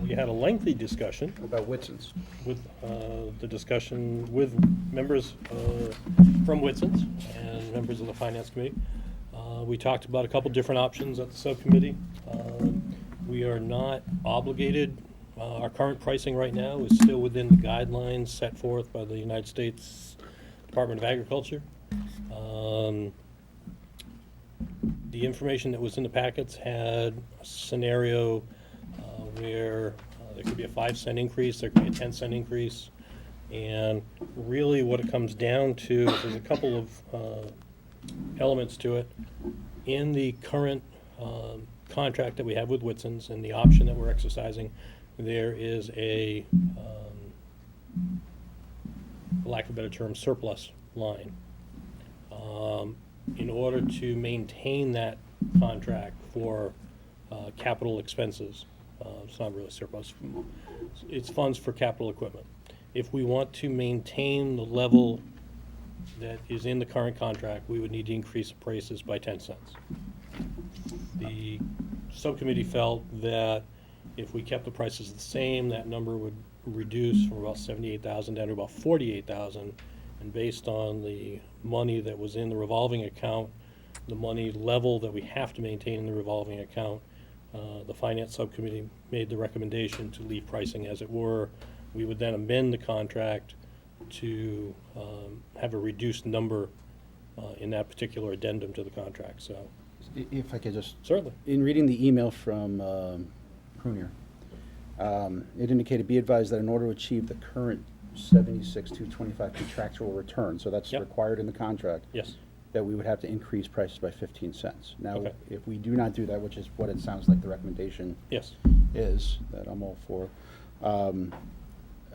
We had a lengthy discussion. About Whitson's. With the discussion with members from Whitson's and members of the Finance Committee. We talked about a couple different options at the subcommittee. We are not obligated. Our current pricing right now is still within the guidelines set forth by the United States Department of Agriculture. The information that was in the packets had a scenario where there could be a 5-cent increase, there could be a 10-cent increase, and really what it comes down to is there's a couple of elements to it. In the current contract that we have with Whitson's and the option that we're exercising, there is a, for lack of a better term, surplus line. In order to maintain that contract for capital expenses, it's not really surplus, it's funds for capital equipment. If we want to maintain the level that is in the current contract, we would need to increase the prices by 10 cents. The subcommittee felt that if we kept the prices the same, that number would reduce from about 78,000 down to about 48,000. And based on the money that was in the revolving account, the money level that we have to maintain in the revolving account, the Finance Subcommittee made the recommendation to leave pricing as it were. We would then amend the contract to have a reduced number in that particular addendum to the contract, so. If I could just. Certainly. In reading the email from Prunier, it indicated, be advised that in order to achieve the current 76,225 contractual return, so that's Yep. required in the contract. Yes. That we would have to increase prices by 15 cents. Now, Okay. if we do not do that, which is what it sounds like the recommendation Yes. is, that I'm all for,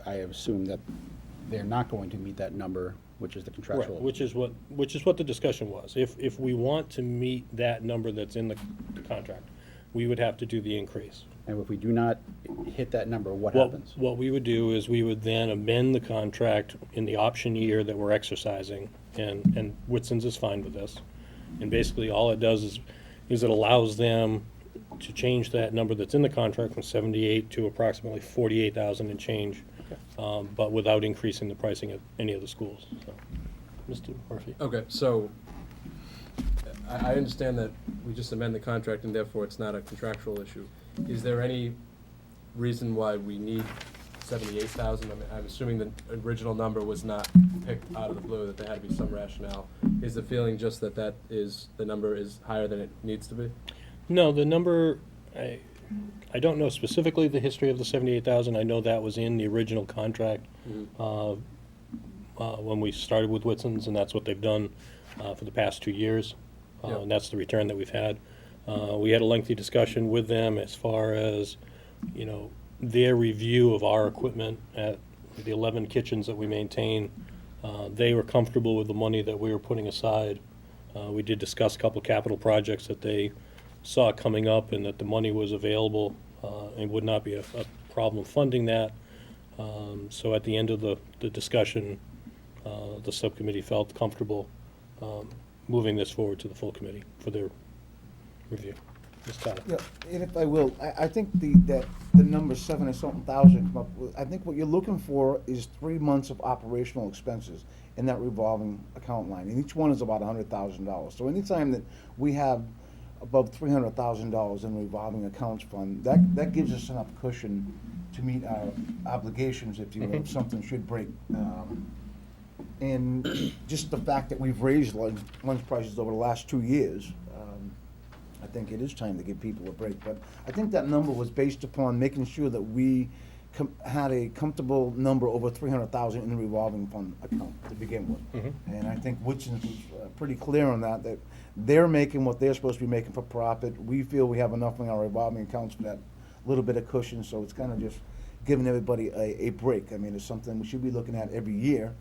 I assume that they're not going to meet that number, which is the contractual. Right, which is what the discussion was. If we want to meet that number that's in the contract, we would have to do the increase. And if we do not hit that number, what Well, happens? what we would do is we would then amend the contract in the option year that we're exercising, and Whitson's is fine with this. And basically, all it does is it allows them to change that number that's in the contract from 78 to approximately 48,000 and change, but without increasing the pricing at any of the schools. So, Mr. Murphy? Okay, so I understand that we just amend the contract and therefore it's not a contractual issue. Is there any reason why we need 78,000? I mean, I'm assuming the original number was not picked out of the blue, that there had to be some rationale. Is the feeling just that the number is higher than it needs to be? No, the number, I don't know specifically the history of the 78,000. I know that was in the original contract when we started with Whitson's, and that's what they've done for the past 2 years. Yep. And that's the return that we've had. We had a lengthy discussion with them as far as, their review of our equipment at the 11 kitchens that we maintain. They were comfortable with the money that we were putting aside. We did discuss a couple of capital projects that they saw coming up and that the money was available and would not be a problem funding that. So at the end of the discussion, the subcommittee felt comfortable moving this forward to the full committee for their review. Ms. Tata. Yeah, and if I will, I think that the number 7 or something thousand come up with, I think what you're looking for is 3 months of operational expenses in that revolving account line, and each one is about $100,000. So anytime that we have above $300,000 in revolving accounts fund, that gives us enough cushion to meet our obligations if if something should break. And just the fact that we've raised lunch prices over the last 2 years, I think it is time to give people a break. But I think that number was based upon making sure that we had a comfortable number over 300,000 in the revolving fund account to begin with. And I think Woodson's was pretty clear on that they're making what they're supposed to be making for profit. We feel we have enough in our revolving accounts for that little bit of cushion, so it's kind of just giving everybody a break. I mean, it's something we should be looking at every year,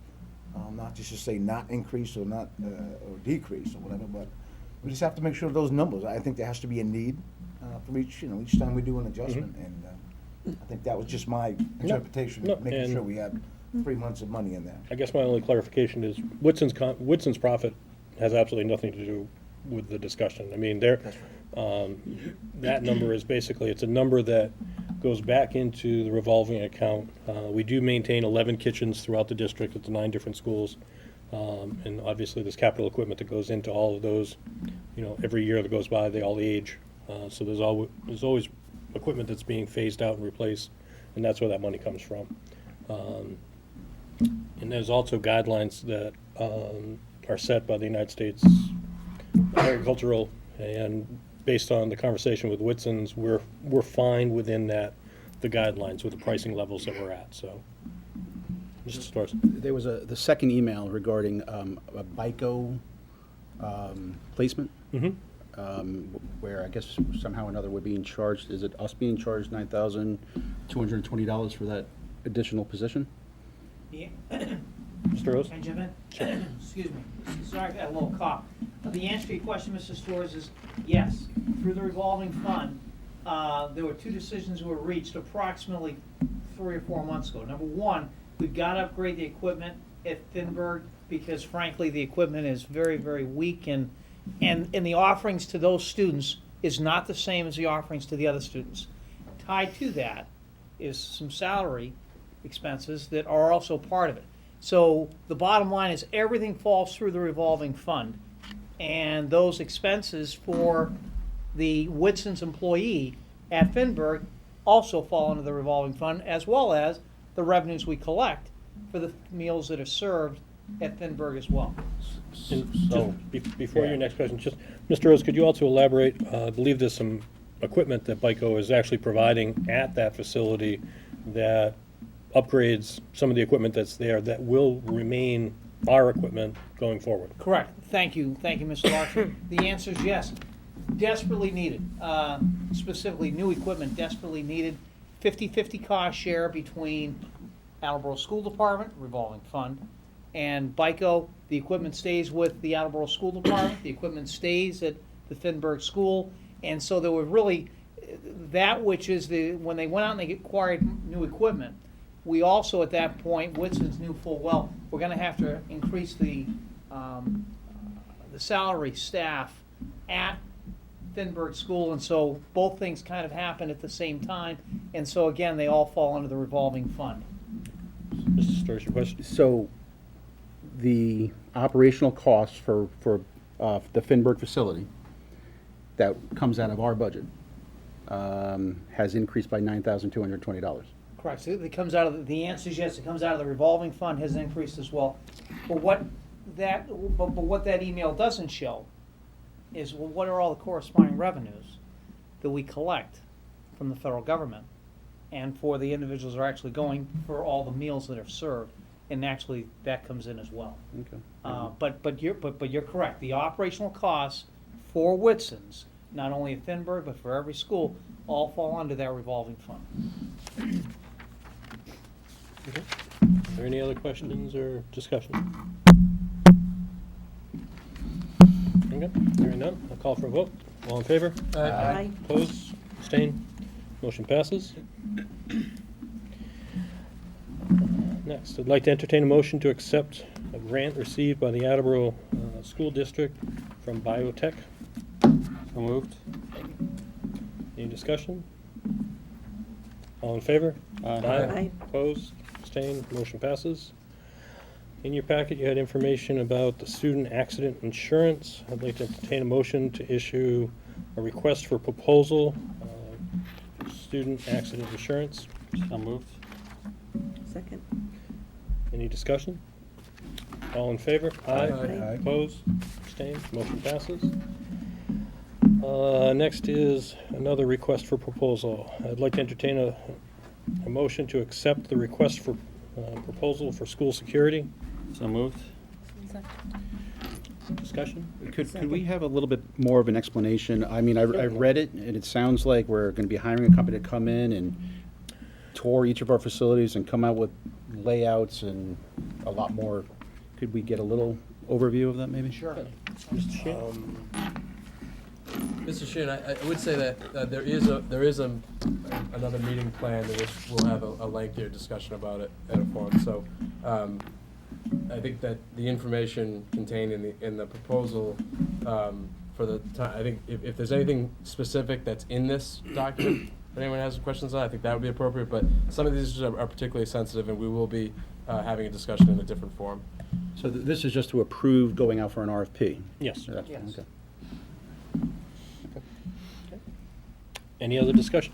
not just to say not increase or not or decrease or whatever, but we just have to make sure of those numbers. I think there has to be a need for each time we do an adjustment, and I think that was just my interpretation, making sure we had 3 months of money in there. I guess my only clarification is Woodson's profit has absolutely nothing to do with the discussion. I mean, that number is basically, it's a number that goes back into the revolving account. We do maintain 11 kitchens throughout the district at the 9 different schools. And obviously there's capital equipment that goes into all of those. Every year that goes by, they all age. So there's always equipment that's being phased out and replaced, and that's where that money comes from. And there's also guidelines that are set by the United States Agricultural, and based on the conversation with Whitson's, we're fine within the guidelines with the pricing levels that we're at. So, Mr. Storrs. There was the second email regarding a BICO placement, where I guess somehow or another we're being charged. Is it us being charged $9,220 for that additional position? Yeah. Mr. Rose? Can I jump in? Excuse me. Sorry, I've got a little cough. The answer to your question, Mr. Storrs, is yes. Through the revolving fund, there were 2 decisions that were reached approximately 3 or 4 months ago. Number one, we've got to upgrade the equipment at Finberg because, frankly, the equipment is very, very weak, and the offerings to those students is not the same as the offerings to the other students. Tied to that is some salary expenses that are also part of it. So the bottom line is everything falls through the revolving fund, and those expenses for the Whitson's employee at Finberg also fall into the revolving fund, as well as the revenues we collect for the meals that are served at Finberg as well. So before your next question, just Mr. Rose, could you also elaborate? I believe there's some equipment that BICO is actually providing at that facility that upgrades some of the equipment that's there that will remain our equipment going forward. Correct. Thank you, Mr. Larson. The answer is yes. Desperately needed, specifically new equipment desperately needed. 50-50 cost share between Attleboro School Department, revolving fund, and BICO. The equipment stays with the Attleboro School Department. The equipment stays at the Finberg School. And so there were really, that which is when they went out and they acquired new equipment, we also at that point, Whitson's knew full well, we're going to have to increase the salary staff at Finberg School, and so both things kind of happened at the same time, and so again, they all fall under the revolving fund. Mr. Storrs, your question? So the operational costs for the Finberg facility that comes out of our budget has increased by $9,220. Correct. So it comes out of the answer is yes. It comes out of the revolving fund, has increased as well. But what that email doesn't show is, well, what are all the corresponding revenues that we collect from the federal government, and for the individuals that are actually going for all the meals that are served, and actually that comes in as well. Okay. But you're correct. The operational costs for Whitson's, not only at Finberg but for every school, all fall under that revolving fund. Okay. Are there any other questions or discussion? Okay. Hearing none, I'll call for a vote. All in favor? Aye. Opposed? Abstained? Motion passes. Next, I'd like to entertain a motion to accept a grant received by the Attleboro School District from Biotech. So moved. Any discussion? All in favor? Aye. Opposed? Abstained? Motion passes. In your packet, you had information about the student accident insurance. I'd like to entertain a motion to issue a request for proposal, for student accident insurance. So moved. Second. Any discussion? All in favor? Aye. Opposed? Abstained? Motion passes. Next is another request for proposal. I'd like to entertain a motion to accept the request for proposal for school security. So moved. Discussion? Could we have a little bit more of an explanation? I mean, I read it, and it sounds like we're going to be hiring a company to come in and tour each of our facilities and come out with layouts and a lot more. Could we get a little overview of that, maybe? Sure. Mr. Sheehan? Mr. Sheehan, I would say that there is another meeting planned in which we'll have a lengthier discussion about it at a forum. So I think that the information contained in the proposal for the time, I think if there's anything specific that's in this document, if anyone has questions on it, I think that would be appropriate. But some of these issues are particularly sensitive, and we will be having a discussion in a different forum. So this is just to approve going out for an RFP? Yes. Yes. Okay. Any other discussion?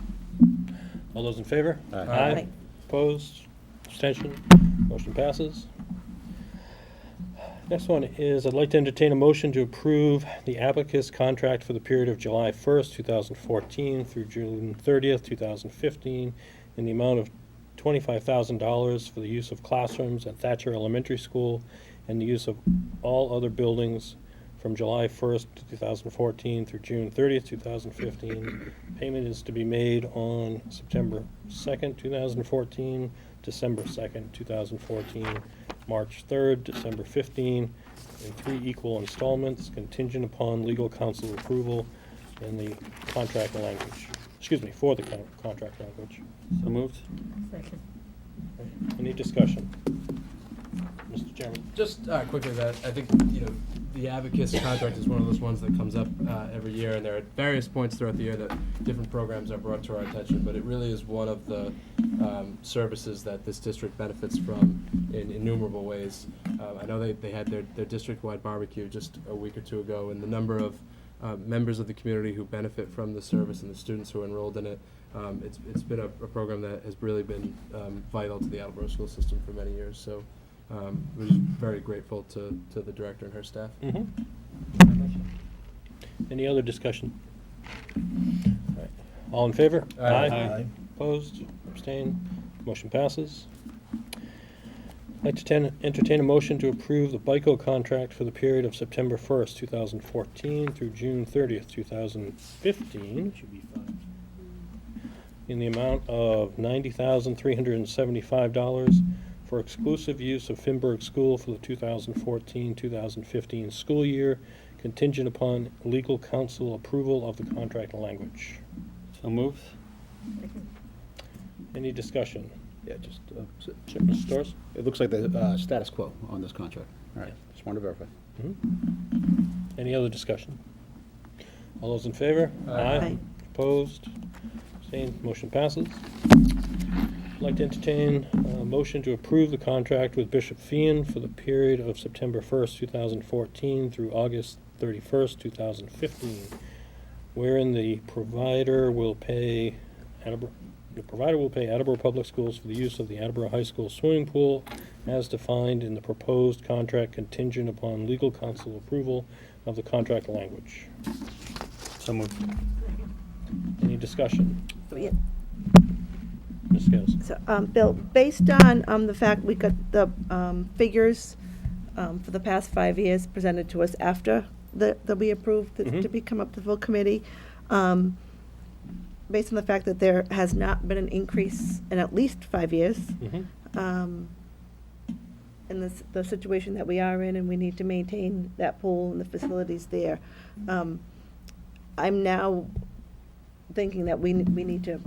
All those in favor? Aye. Aye. Opposed? Abstention? Motion passes. Next one is, I'd like to entertain a motion to approve the Abacus contract for the period of July 1st, 2014 through June 30th, 2015, in the amount of $25,000 for the use of classrooms at Thatcher Elementary School and the use of all other buildings from July 1st, 2014 through June 30th, 2015. Payment is to be made on September 2nd, 2014, December 2nd, 2014, March 3rd, December 15, in 3 equal installments, contingent upon legal counsel approval and the contract language. Excuse me, for the contract language. So moved. Second. Any discussion? Mr. Chairman. Just quickly, that I think the Abacus contract is one of those ones that comes up every year, and there are various points throughout the year that different programs are brought to our attention. But it really is one of the services that this district benefits from in innumerable ways. I know they had their district-wide barbecue just a week or two ago, and the number of members of the community who benefit from the service and the students who are enrolled in it. It's been a program that has really been vital to the Attleboro school system for many years. So we're just very grateful to the director and her staff. Any other discussion? All right. All in favor? Aye. Opposed? Abstained? Motion passes. I'd like to entertain a motion to approve the BICO contract for the period of September 1st, 2014 through June 30th, 2015. Should be fine. In the amount of $90,375 for exclusive use of Finberg School for the 2014-2015 school year, contingent upon legal counsel approval of the contract language. So moved. Any discussion? Yeah, just, Mr. Storrs? it looks like the status quo on this contract. All right, just wanted to verify. Any other discussion? All those in favor? Aye. Opposed? Abstained? Motion passes. I'd like to entertain a motion to approve the contract with Bishop Fian for the period of September 1st, 2014 through August 31st, 2015, wherein the provider will pay Attleboro Public Schools for the use of the Attleboro High School swimming pool as defined in the proposed contract, contingent upon legal counsel approval of the contract language. So moved. Any discussion? Yeah. Ms. Scales? So, Bill, based on the fact we got the figures for the past 5 years presented to us after that we approved to become up to the full committee, based on the fact that there has not been an increase in at least 5 years, in the situation that we are in, and we need to maintain that pool and the facilities there, I'm now thinking that we need to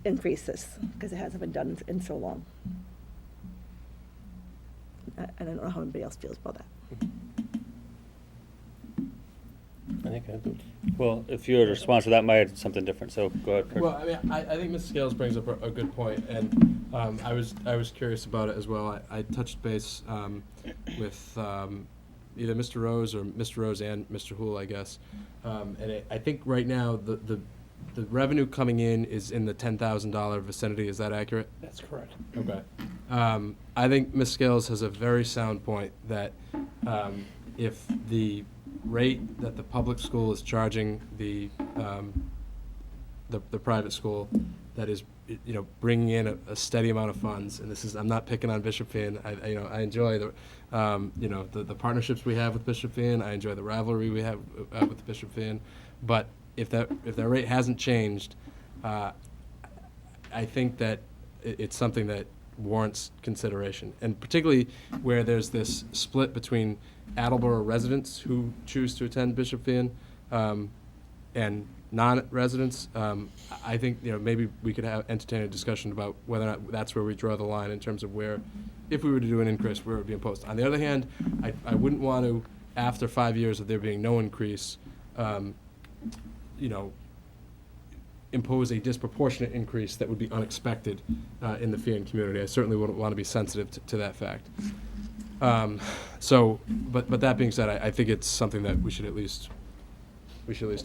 increase this, because it hasn't been done in so long. I don't know how anybody else feels about that. I think I do. Well, if you were to respond to that, might add something different, so go ahead, Kirk. Well, I mean, I think Ms. Scales brings up a good point, and I was curious about it as well. I touched base with either Mr. Rose or Mr. Rose and Mr. Hool, I guess. And I think right now, the revenue coming in is in the $10,000 vicinity. Is that accurate? That's correct. Okay. I think Ms. Scales has a very sound point that if the rate that the public school is charging the private school, that is, you know, bringing in a steady amount of funds, and this is, I'm not picking on Bishop Finn. I enjoy the, you know, the partnerships we have with Bishop Finn. I enjoy the rivalry we have with Bishop Finn. But if that rate hasn't changed, I think that it's something that warrants consideration, and particularly where there's this split between Attleboro residents who choose to attend Bishop Finn and non-residents. I think, you know, maybe we could entertain a discussion about whether or not that's where we draw the line in terms of where, if we were to do an increase, where it would be imposed. On the other hand, I wouldn't want to, after 5 years of there being no increase, you know, impose a disproportionate increase that would be unexpected in the fee-in community. I certainly wouldn't want to be sensitive to that fact. But that being said, I think it's something that we should at least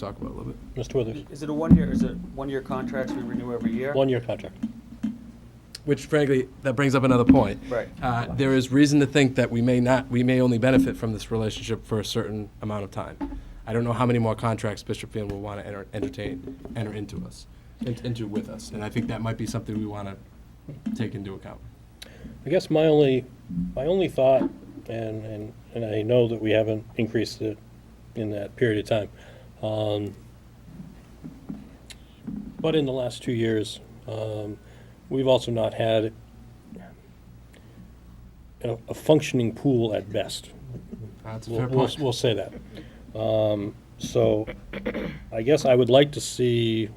talk about a little bit. Mr. Withers? Is it one-year contracts we renew every year? 1-year contract. Which frankly, that brings up another point. Right. There is reason to think that we may only benefit from this relationship for a certain amount of time. I don't know how many more contracts Bishop Finn will want to enter into with us. And I think that might be something we want to take into account. I guess my only thought, and I know that we haven't increased it in that period of time, but in the last 2 years, we've also not had a functioning pool at best. That's a fair point. We'll say that. So I guess I would like to see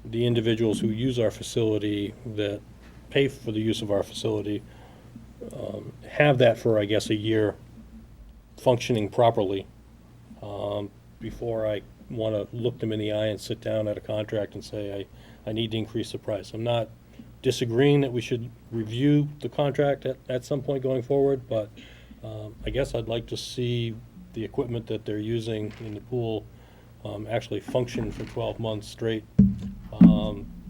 the individuals who use our facility, that pay for the use of our facility, have that for, I guess, a year functioning properly, before I want to look them in the eye and sit down at a contract and say, I need to increase the price. I'm not disagreeing that we should review the contract at some point going forward, but I guess I'd like to see the equipment that they're using in the pool actually function for 12 months straight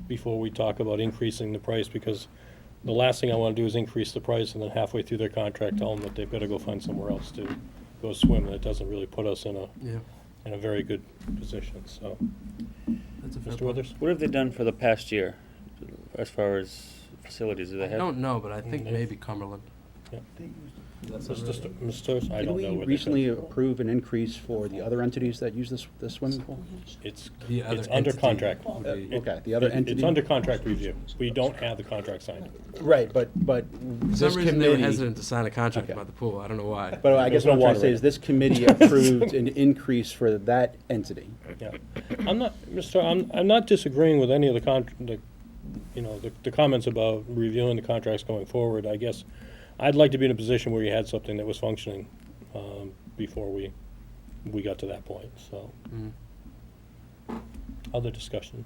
before we talk about increasing the price, because the last thing I want to do is increase the price and then halfway through their contract tell them that they've got to go find somewhere else to go swim, and it doesn't really put us in a very good position. So, Mr. Withers? What have they done for the past year as far as facilities? Do they I have? don't know, but I think maybe Cumberland. Yeah. That's Mr. I Did don't we know. what they recently said. approve an increase for the other entities that use this swimming pool? It's The other under entity contract. would be- Okay, the other entity? It's under contract review. We don't have the contract signed. Right, but For this some reason, they were committee, hesitated to sign a contract Okay. about the pool. I don't know why. but I guess There's no what I'm trying water to say in is it. this committee approved an increase for that entity. Yeah, I'm not disagreeing with any of the comments about reviewing the contracts going forward. I guess I'd like to be in a position where you had something that was functioning before we got to that point. So, other discussion,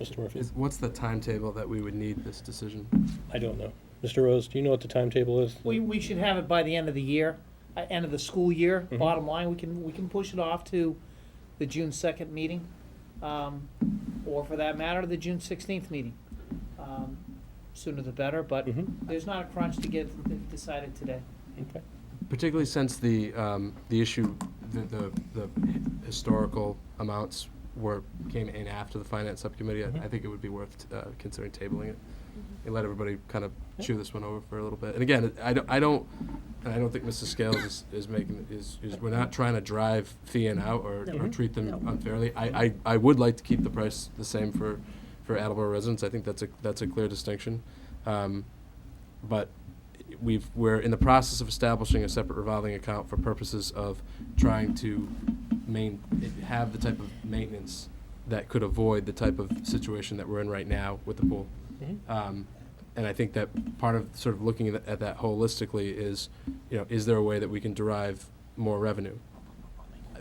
Mr. Murphy. What's the timetable that we would need this decision? I don't know. Mr. Rose, do you know what the timetable is? We should have it by the end of the year, end of the school year. Mhm. Bottom line, we can push it off to the June 2nd meeting, or for that matter, the June 16th meeting. Sooner the better, but Mhm. there's not a crunch to get it decided today. Okay. Particularly since the issue, the historical amounts came in after the finance subcommittee, I think it would be worth considering tabling it and let everybody kind of chew this one over for a little bit. And again, I don't think Mrs. Scales is we're not trying to drive fee-in out or treat them unfairly. I would like to keep the price the same for Attleboro residents. I think that's a clear distinction. But we're in the process of establishing a separate revolving account for purposes of trying to have the type of maintenance that could avoid the type of situation that we're in right now with the pool. And I think that part of sort of looking at that holistically is, is there a way that we can derive more revenue?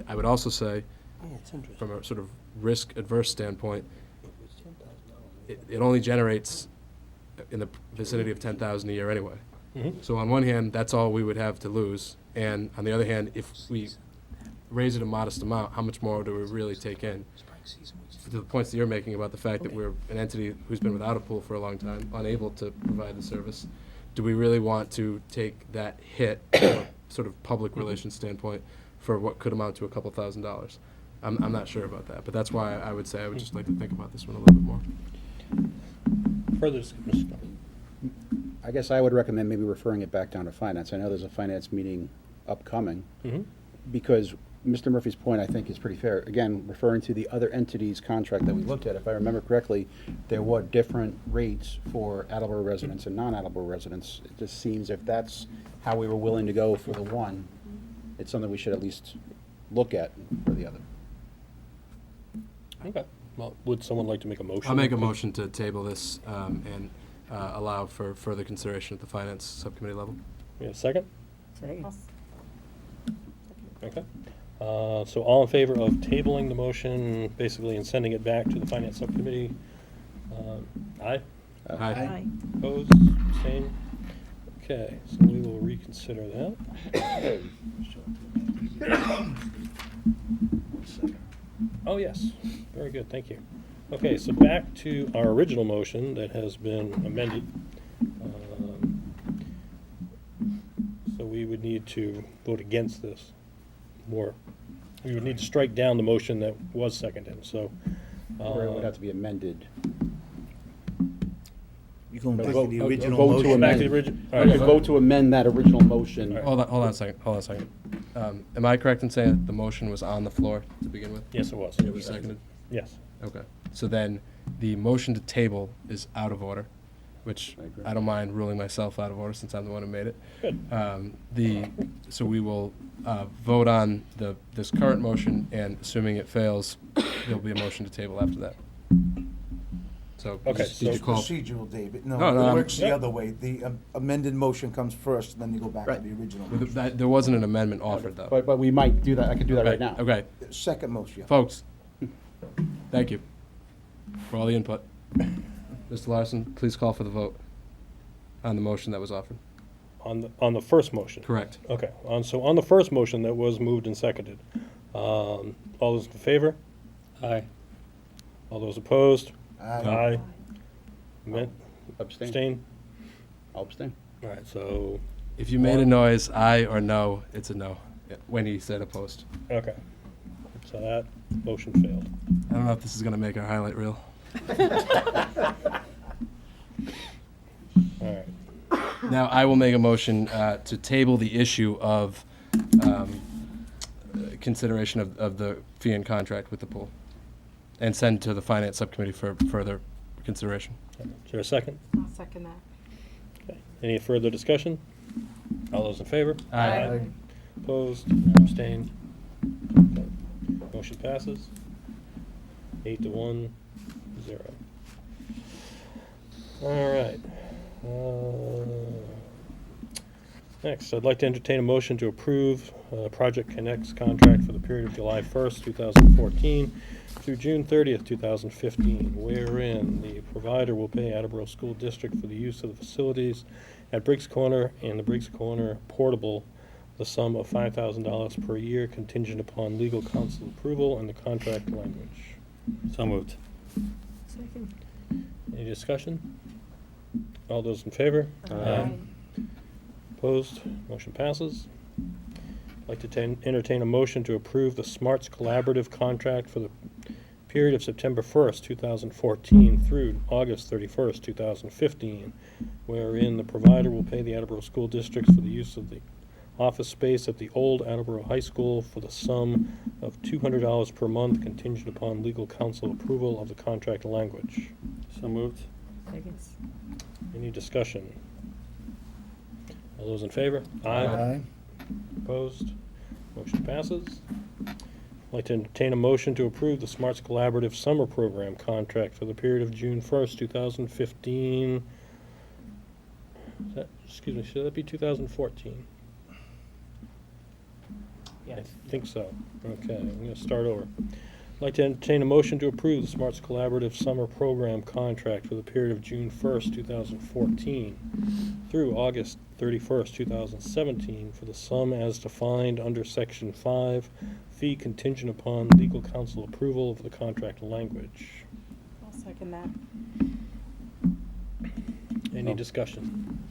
I would also say, from a sort of risk-adverse standpoint, it only generates in the vicinity of $10,000 a year anyway. Mhm. So on one hand, that's all we would have to lose, And on the other hand, if we raise it a modest amount, how much more do we really take in? To the points that you're making about the fact that we're an entity who's been without a pool for a long time, unable to provide the service, do we really want to take that hit from a sort of public relations standpoint for what could amount to a couple $1,000s? I'm not sure about that, but that's why I would say I would just like to think about this one a little bit more. Further discussion? I guess I would recommend maybe referring it back down to finance. I know there's a finance meeting upcoming, because Mr. Murphy's point, I think, is pretty fair. Again, referring to the other entities' contract that we looked at, if I remember correctly, there were different rates for Attleboro residents and non-Attleboro residents. It just seems if that's how we were willing to go for the one, it's something we should at least look at for the other. Okay. Well, would someone like to make a motion? I'll make a motion to table this and allow for further consideration at the finance subcommittee level. We have a second? Second. Okay. So all in favor of tabling the motion, basically, and sending it back to the finance subcommittee? Aye? Aye. Opposed? Abstained? Okay, so we will reconsider that. Oh, yes. Very good, thank you. Okay, so back to our original motion that has been amended. So we would need to vote against this. We would need to strike down the motion that was seconded, so. Or it would have to be amended. You can Vote- take the a original vote to motion. Back to amend. the origin. We could vote to amend that original motion. Hold on a second. Am I correct in saying that the motion was on the floor to begin with? Yes, it was. And it was seconded? Yes. Okay. So then the motion to table is out of order, which I agree. I don't mind ruling myself out of order since I'm the one who made it. Good. So we will vote on this current motion, and assuming it fails, there'll be a motion to table after that. So, Okay, did so- you It's call? procedural, David. No, No, it works the yeah. other way. The amended motion comes first, and then you go back to Right. the original Well, motion. There wasn't an amendment offered, though. But we might do that, I could do that right now. Okay, Second motion. folks, thank you for all the input. Mr. Larson, please call for the vote on the motion that was offered. On the first motion? Correct. Okay, so on the first motion that was moved and seconded, all those in favor? Aye. All those opposed? Aye. Abstain? I'll abstain. All right, so, If you made a noise, aye or no, it's a no, when he said opposed. okay. So that motion failed. I don't know if this is gonna make our highlight reel. All right. Now, I will make a motion to table the issue of consideration of the fee and contract with the pool, and send to the finance subcommittee for further consideration. Is there a second? I'll second that. Okay. Any further discussion? All those in favor? Aye. Opposed? Abstained? Okay. Motion passes. 8 to 1, 0. All right. Next, I'd like to entertain a motion to approve Project Connect's contract for the period of July 1st, 2014 through June 30th, 2015, wherein the provider will pay Attleboro School District for the use of the facilities at Briggs Corner and the Briggs Corner Portable, the sum of $5,000 per year contingent upon legal counsel approval and the contract language. So moved. Second. Any discussion? All those in favor? Opposed? Motion passes. I'd like to entertain a motion to approve the Smarts Collaborative contract for the period of September 1st, 2014 through August 31st, 2015, wherein the provider will pay the Attleboro School Districts for the use of the office space at the old Attleboro High School for the sum of $200 per month contingent upon legal counsel approval of the contract language. So moved. Second. Any discussion? All those in favor? Aye. Opposed? Motion passes. I'd like to entertain a motion to approve the Smarts Collaborative Summer Program contract for the period of June 1st, 2015. Excuse me, should that be 2014? I think so. Okay, I'm going to start over. I'd like to entertain a motion to approve the Smarts Collaborative Summer Program contract for the period of June 1st, 2014 through August 31st, 2017 for the sum as defined under Section 5, fee contingent upon legal counsel approval of the contract language. I'll second that. Any discussion?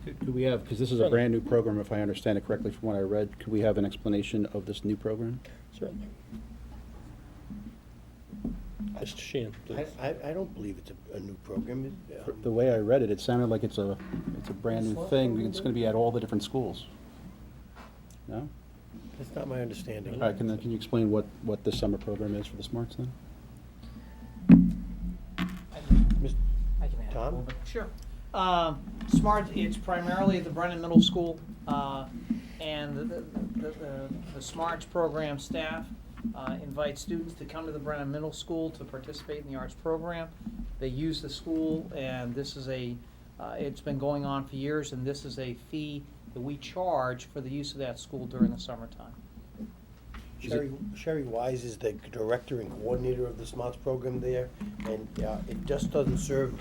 Could we have, because this is a brand-new program, if I understand it correctly from what I read, could we have an explanation of this new program? Certainly. Mr. Sheehan, please. I don't believe it's a new program. The way I read it, it sounded like it's a brand-new thing. It's going to be at all the different schools. No? That's not my understanding. All right, can you explain what this summer program is for the Smarts then? I can add Tom? a little bit. Sure. Smart, it's primarily at the Brennan Middle School, and the Smarts program staff invite students to come to the Brennan Middle School to participate in the arts program. They use the school, and this is it's been going on for years, and this is a fee that we charge for the use of that school during the summertime. Sherry Wise is the director and coordinator of the Smarts program there, and it just doesn't serve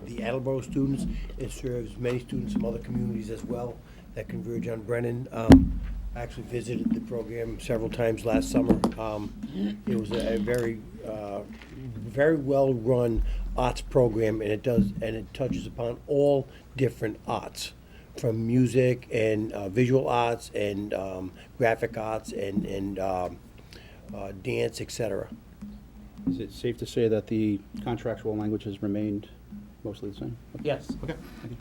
the Attleboro students. It serves many students from other communities as well that converge on Brennan. I actually visited the program several times last summer. It was a very, very well-run arts program, and it touches upon all different arts, from music and visual arts and graphic arts and dance, etc. Is it safe to say that the contractual language has remained mostly the same? Yes. Okay, thank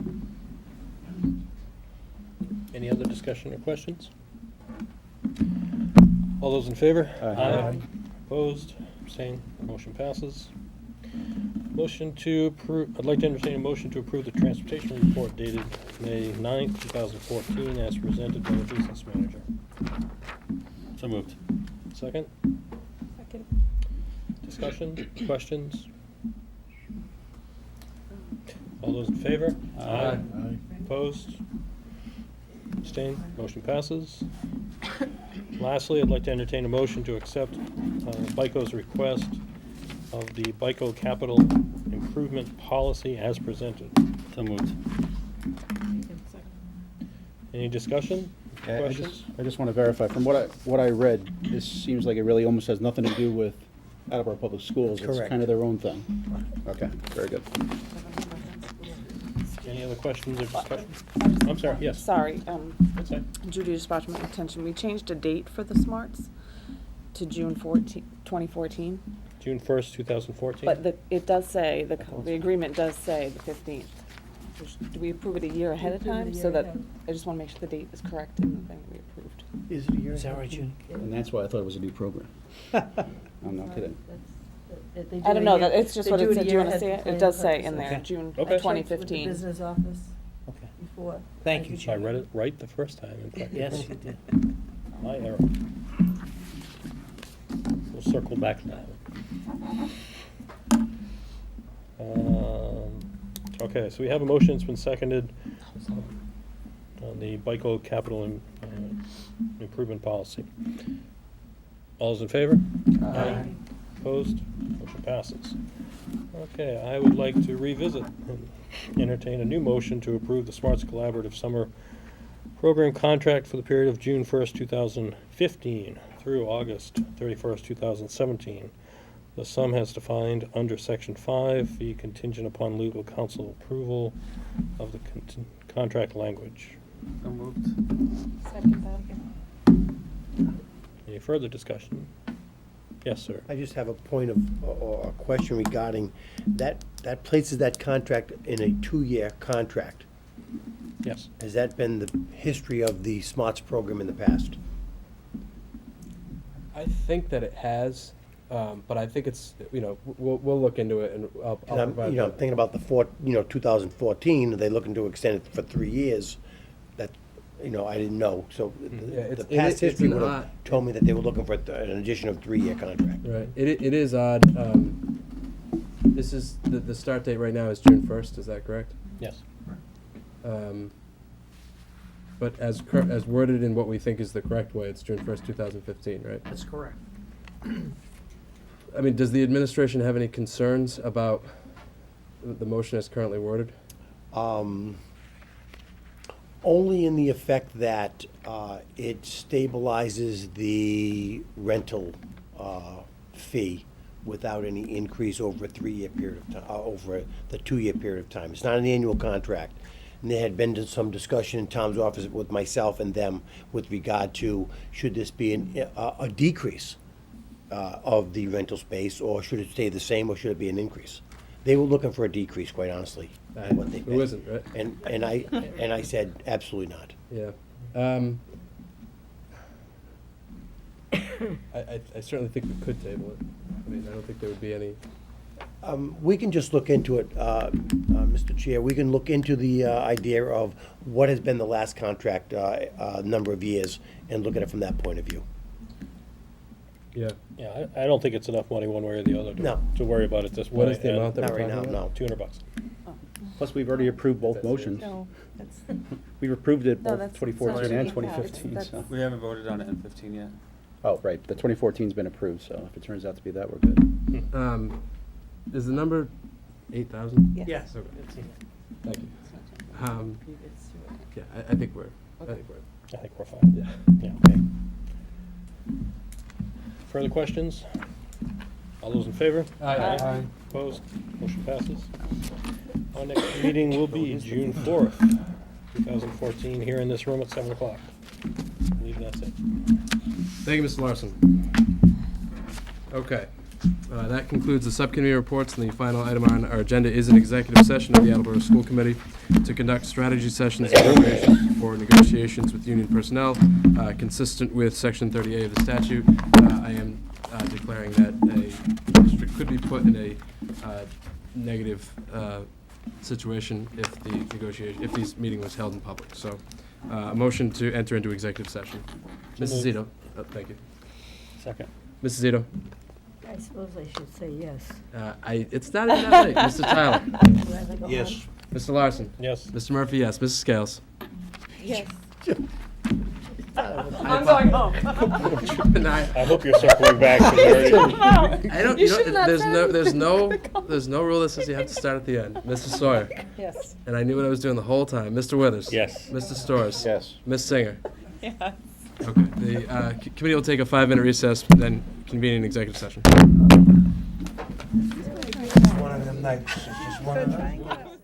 you. Any other discussion or questions? All those in favor? Aye. Opposed? Abstained? Motion passes. Motion to approve, I'd like to entertain a motion to approve the transportation report dated May 9th, 2014, as presented by the business manager. So moved. Second? Second. Discussion? Questions? All those in favor? Aye. Opposed? Abstained? Motion passes. Lastly, I'd like to entertain a motion to accept BICO's request of the BICO capital improvement policy as presented. So moved. Any discussion? Questions? I just want to verify, from what I read, this seems like it really almost has nothing to do with Attleboro Public Schools. Correct. It's kind of their own thing. Okay, very good. Any other questions or discussion? I'm sorry, yes. Sorry, That's fine. Judy just brought to my attention, we changed a date for the Smarts to June 2014. June 1st, 2014? But it does say, the agreement does say the 15th. Do we approve it a year ahead of time? So that, I just want to make sure the date is correct in the thing that we approved. Is it a year? Is that right, June? And that's why I thought it was a new program. I'm not kidding. I don't know, that it's just what it said, do you want to see it? It does say in there, Okay. June Okay. 2015. Business office Okay. before. Thank you, I read it right the first time. in fact. Yes, you did. My error. We'll circle back to that. Okay, so we have a motion, it's been seconded on the BICO capital improvement policy. All those in favor? Aye. Opposed? Motion passes. Okay, I would like to revisit and entertain a new motion to approve the Smarts Collaborative Summer Program contract for the period of June 1st, 2015 through August 31st, 2017. The sum has defined under Section 5, fee contingent upon legal counsel approval of the contract language. So moved. Second that. Any further discussion? Yes, sir. I just have a point of, or a question regarding that places that contract in a 2-year contract. Yes. Has that been the history of the Smarts program in the past? I think that it has, but I think it's, we'll look into it and I'll And I'm, provide. I'm thinking about the 2014, are they looking to extend it for 3 years? That, I didn't know, so Yeah, the it's past history an would have odd- told me that they were looking for an additional 3-year contract. Right, it is odd. This is, the start date right now is June 1st, is that correct? Yes. But as worded in what we think is the correct way, it's June 1st, 2015, right? That's correct. I mean, does the administration have any concerns about the motion as currently worded? Only in the effect that it stabilizes the rental fee without any increase over a 3-year period of time, over the 2-year period of time. It's not an annual contract. And there had been some discussion in Tom's office with myself and them with regard to, should this be a decrease of the rental space, or should it stay the same, or should it be an increase? They were looking for a decrease, quite honestly. What they Who isn't, right? And I said, absolutely not. Yeah. I certainly think we could table it. I mean, I don't think there would be any. We can just look into it, Mr. Chair. We can look into the idea of what has been the last contract number of years and look at it from that point of view. Yeah. Yeah, I don't think it's enough money one way or the other No. to worry about it this way. What is the and amount that Not we're right talking now, about? no. $200. Plus, we've already approved both motions. No, that's, We've approved it No, both that's- 2014 that's- and yeah, 2015, it's- so. We haven't voted on it in 15 yet. Oh, right, the 2014's been approved, so if it turns out to be that, we're good. Is the number 8,000? Yes. Yes. Okay. Thank you. Yeah, I think we're. I think we're fine. Yeah. Yeah, okay. Further questions? All those in favor? Aye. Aye. Opposed? Motion passes. Our next meeting will be June 4th, 2014, here in this room at 7 o'clock. I believe that's it. Thank you, Mr. Larson. Okay. That concludes the subcommittee reports, and the final item on our agenda is an executive session of the Attleboro School Committee to conduct strategy sessions and preparations for negotiations with union personnel, consistent with Section 30A of the statute. I am declaring that a district could be put in a negative situation if the if this meeting was held in public. So, a motion to enter into executive session. Mrs. Zito. Thank you. Second. Mrs. Zito. I suppose I should say yes. It's not even that late. Mr. Tyler. Rather go Yes. home. Mr. Larson. Yes. Mr. Murphy, yes. Mrs. Scales. yes. I'm going home. I hope you're circling back. To the I don't. You You know, shouldn't have there's said no. anything. There's no rule that says you have to start at the end. Mr. Sawyer. Yes. And I knew what I was doing the whole time. Mr. Withers. Yes. Mr. Storrs. Yes. Miss Singer. Yes. Okay. The committee will take a 5-minute recess, then convene an executive session. One of them nights, it's just one of them.